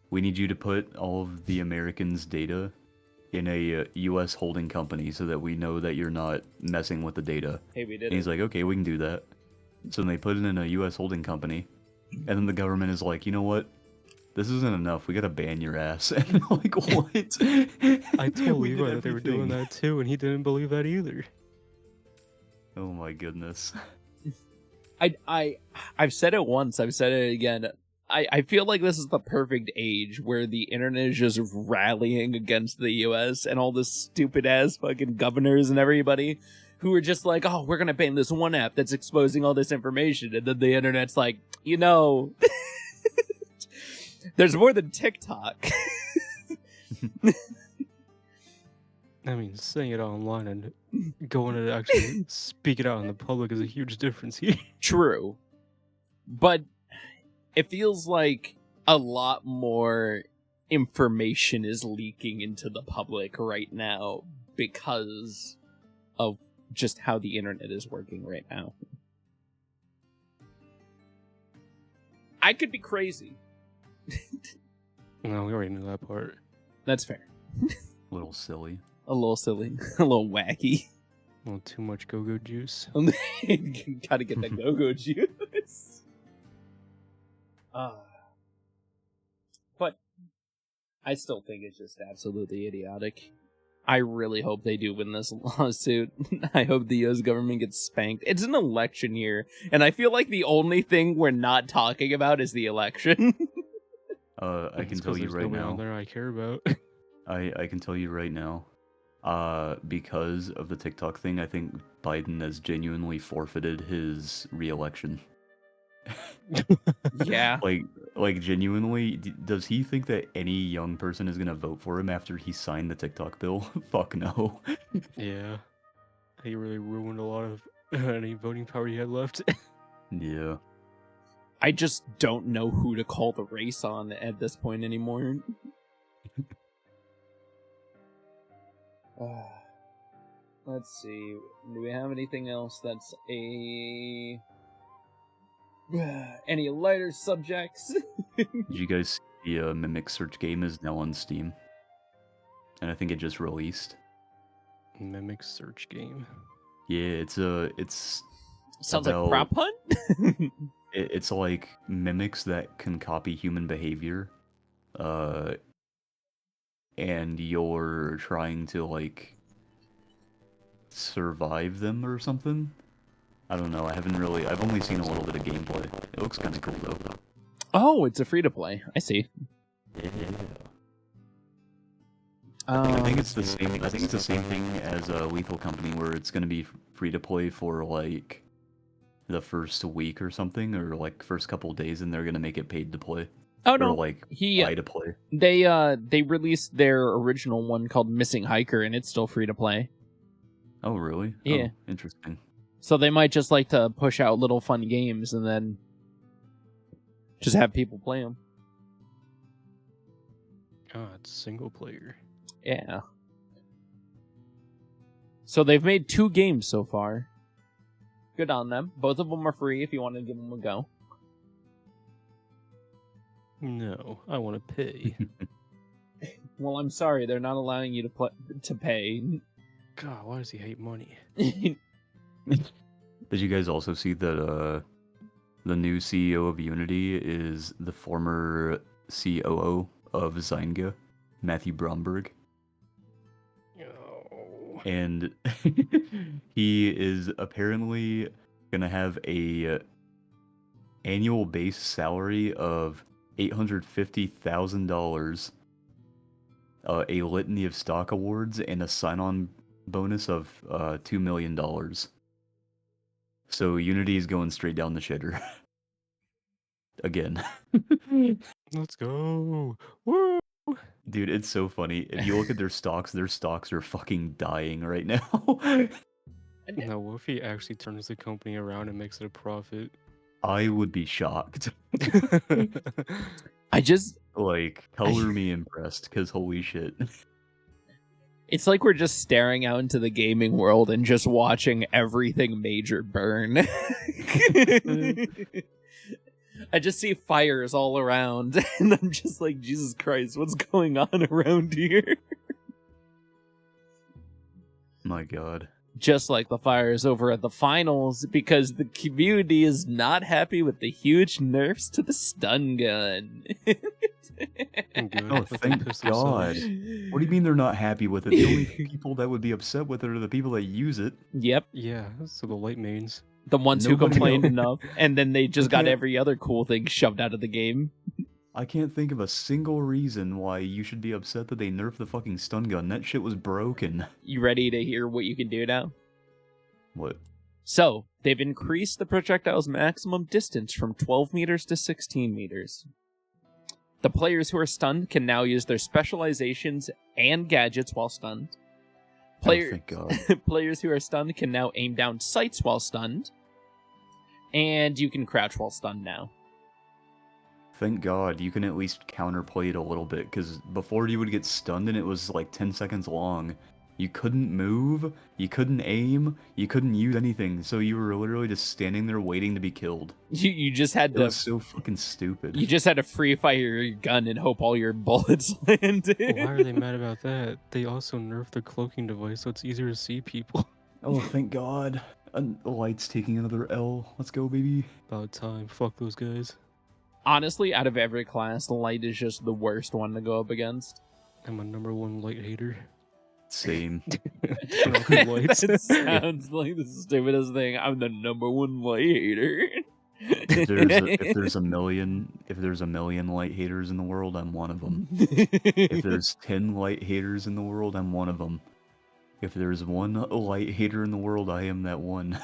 we need you to put all of the Americans' data in a U.S. holding company so that we know that you're not messing with the data." Hey, we did And he's like, "Okay, we can do that." So then they put it in a U.S. holding company, and then the government is like, "You know what? This isn't enough. We gotta ban your ass." And I'm like, what? I told We did Levi that they were doing everything. that too, and he didn't believe that either. Oh my goodness. I've said it once, I've said it again. I feel like this is the perfect age where the internet is just rallying against the US and all the stupid ass fucking governors and everybody who are just like, oh, we're gonna ban this one app that's exposing all this information, and then the internet's like, you know, there's more than TikTok. I mean, saying it online and going to actually speak it out in the public is a huge difference here. True. But it feels like a lot more information is leaking into the public right now because of just how the internet is working right now. I could be crazy. No, we already knew that part. That's fair. A little silly. A little silly. A little wacky. A little too much go-go juice. Gotta get that go-go juice. But I still think it's just absolutely idiotic. I really hope they do win this lawsuit. I hope the US government gets spanked. It's an election year, and I feel like the only thing we're not talking about is the election. I can It's tell 'cause you there's right nobody now. out there I care about. I can tell you right now. Because of the TikTok thing, I think Biden has genuinely forfeited his re-election. Yeah. Like genuinely, does he think that any young person is gonna vote for him after he signed the TikTok bill? Fuck no. Yeah. He really ruined a lot of any voting power he had left. Yeah. I just don't know who to call the race on at this point anymore. Let's see. Do we have anything else that's a... any lighter subjects? Did you guys see the Mimic Search game is now on Steam? And I think it just released. Mimic search game. Yeah, it's Sounds like about- prop hunt? it's like mimics that can copy human behavior. And you're trying to like survive them or something. I don't know. I've only seen a little bit of gameplay. It looks kind of cool though. Oh, it's a free-to-play. I see. Yeah. I think it's the same. I think it's the same thing as Lethal Company, where it's gonna be free to play for like the first week or something, or like first couple days, and they're gonna make it paid to play. Oh no, Or like he buy to play. they released their original one called Missing Hiker, and it's still free to play. Oh really? Yeah. Oh, interesting. So they might just like to push out little fun games and then just have people play them. Oh, it's single player. Yeah. So they've made 2 games so far. Good on them. Both of them are free if you want to give them a go. No, I want to pay. Well, I'm sorry, they're not allowing you to pay. God, why does he hate money? Did you guys also see that the new CEO of Unity is the former COO of Zynga, Matthew Bromberg? Oh. And he is apparently gonna have a annual base salary of $850,000, a litany of stock awards, and a sign-on bonus of $2 million. So Unity is going straight down the shitter. Again. Let's go. Woo! Dude, it's so funny. If you look at their stocks are fucking dying right now. Now, what if he actually turns the company around and makes it a profit? I would be shocked. I just Like, color me impressed, because holy shit. It's like we're just staring out into the gaming world and just watching everything major burn. I just see fires all around, and I'm just like, Jesus Christ, what's going on around here? My god. Just like the fires over at the finals, because the community is not happy with the huge nerfs to the stun gun. Good. Oh, If they thank piss God. themselves. What do you mean they're not happy with it? The only people that would be upset with it are the people that use it. Yep, Yeah, so the light mains. the ones who Nobody complained else- enough, and then they just got can't- every other cool thing shoved out of the game. I can't think of a single reason why you should be upset that they nerfed the fucking stun gun. That shit was broken. You ready to hear what you can do now? What? So, they've increased the projectile's maximum distance from 12 meters to 16 meters. The players who are stunned can now use their specializations and gadgets while stunned. Oh, thank God. Players who are stunned can now aim down sights while stunned. And you can crouch while stunned now. Thank God you can at least counterplay it a little bit, because before you would get stunned and it was like 10 seconds long. You couldn't move, you couldn't aim, you couldn't use anything, so you were literally just standing there waiting to be killed. You just had It to was so fucking stupid. you just had to free fire your gun and hope all your bullets landed. Why are they mad about that? They also nerfed their cloaking device, so it's easier to see people. Oh, thank God. The light's taking another L. Let's go, baby. About time. Fuck those guys. Honestly, out of every class, light is just the worst one to go up against. I'm a number 1 light hater. Same. Turn off the lights. That sounds like the stupidest thing. I'm the number 1 light hater. If there's a million light haters in the world, I'm one of them. If there's 10 light haters in the world, I'm one of them. If there's one light hater in the world, I am that one.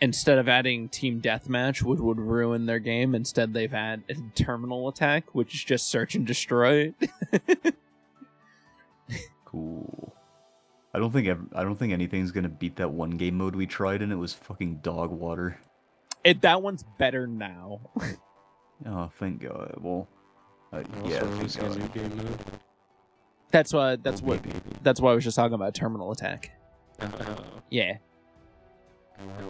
Instead of adding team deathmatch, which would ruin their game, instead they've had a terminal attack, which is just search and destroy. Cool. I don't think anything's gonna beat that one game mode we tried, and it was fucking dog water. That one's better now. Oh, thank God. Well, Also yeah, releasing thank a new God. game mode. That's why I was just talking about terminal attack. Yeah.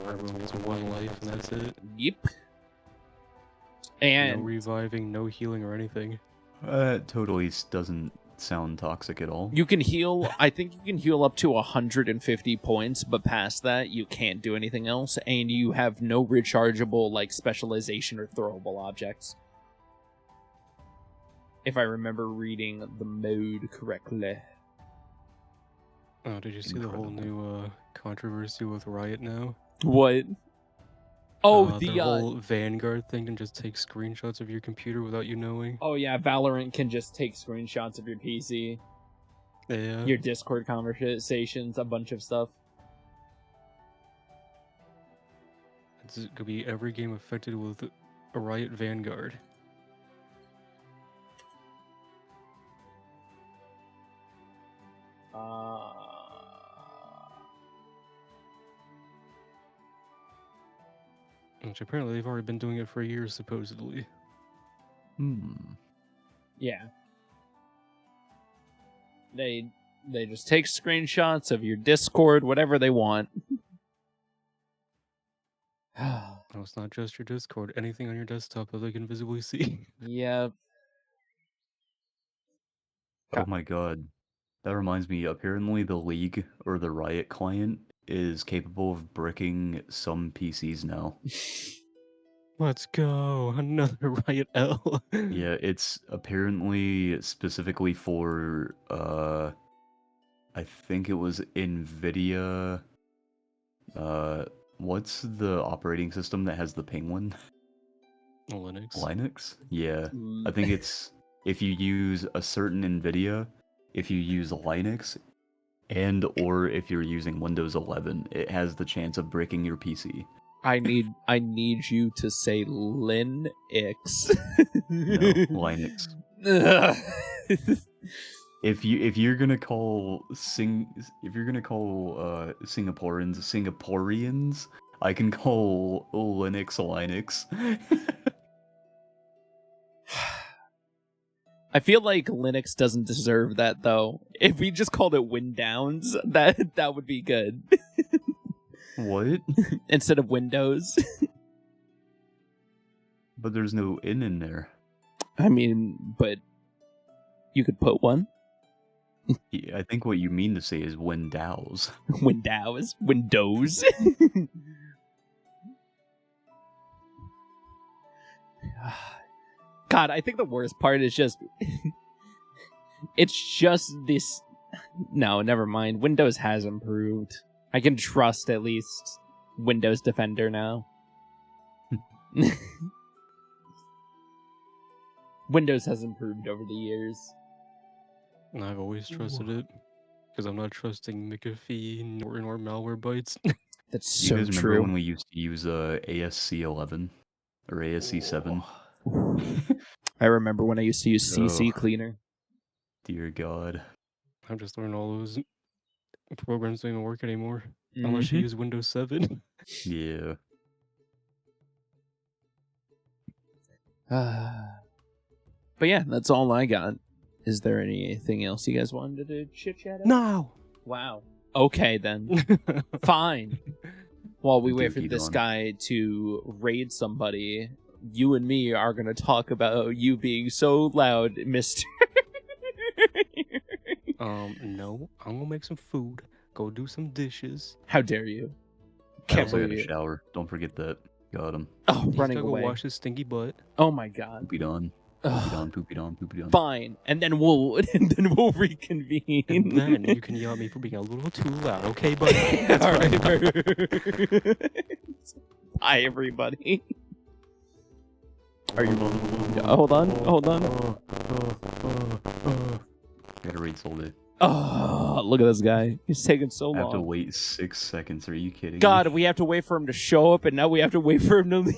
Everyone gets 1 life, and that's it. Yep. No And reviving, no healing or anything. Totally doesn't sound toxic at all. you can heal, I think you can heal up to 150 points, but past that, you can't do anything else, and you have no rechargeable, like, specialization or throwable objects. If I remember reading the mode correctly. Oh, did you see the whole new controversy with Riot now? What? Oh, The whole Vanguard thing can just take screenshots of your computer without you knowing. Oh yeah, Valorant can just take screenshots of your PC, Yeah. your Discord conversations, a bunch of stuff. It's gonna be every game affected with a Riot Vanguard. Which apparently they've already been doing it for years, supposedly. Yeah. They just take screenshots of your Discord, whatever they want. No, it's not just your Discord. Anything on your desktop that they can visibly see. Yep. Oh my God. That reminds me, apparently the League or the Riot client is capable of bricking some PCs now. Let's go! Another Riot L. Yeah, it's apparently specifically for, I think it was NVIDIA. What's the operating system that has the penguin? Linux. Linux? Yeah. I think it's if you use a certain NVIDIA, if you use Linux, and or if you're using Windows 11, it has the chance of breaking your PC. I need you to say Linux. No, Linux. If you're gonna call Singaporeans, I can call Linux. I feel like Linux doesn't deserve that though. If we just called it Windowns, that would be good. What? Instead of Windows. But there's no in there. I mean, but you could put one. Yeah, I think what you mean to say is Windows. Windows. God, I think the worst part is just it's just this. No, never mind. Windows has improved. I can trust at least Windows Defender now. Windows has improved over the years. And I've always trusted it because I'm not trusting McAfee nor Malwarebytes. That's You so guys remember true. when we used to use ASC11 or ASC7? I remember when I used to use CC Oh. Cleaner. Dear God. I've just learned all those programs don't even work anymore unless you use Windows 7. Yeah. But yeah, that's all I got. Is there anything else you guys wanted to chit chat about? No. Wow. Okay then. Fine. While we wait for Dookie this Don. guy to raid somebody, you and me are gonna talk about you being so loud, Mister. No. I'm gonna make some food. Go do some dishes. How dare you? I Can't also got believe a you. shower. Don't forget that. Got him. Oh, He's running gotta away. go wash his stinky butt. Oh my god. Poopy don. Ugh. Poopy don. Fine, and then we'll reconvene. And then you can yell at me for being a little too loud, okay, buddy? That's All right. right. Bye, everybody. Are you? Hold on. Gotta read all day. Oh, look at this guy. He's taking so I have to long. wait 6 seconds. Are you kidding God, me? we have to wait for him to show up, and now we have to wait for him to leave.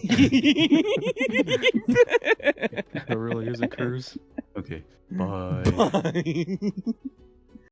That really is a curse. Okay. Bye. Bye.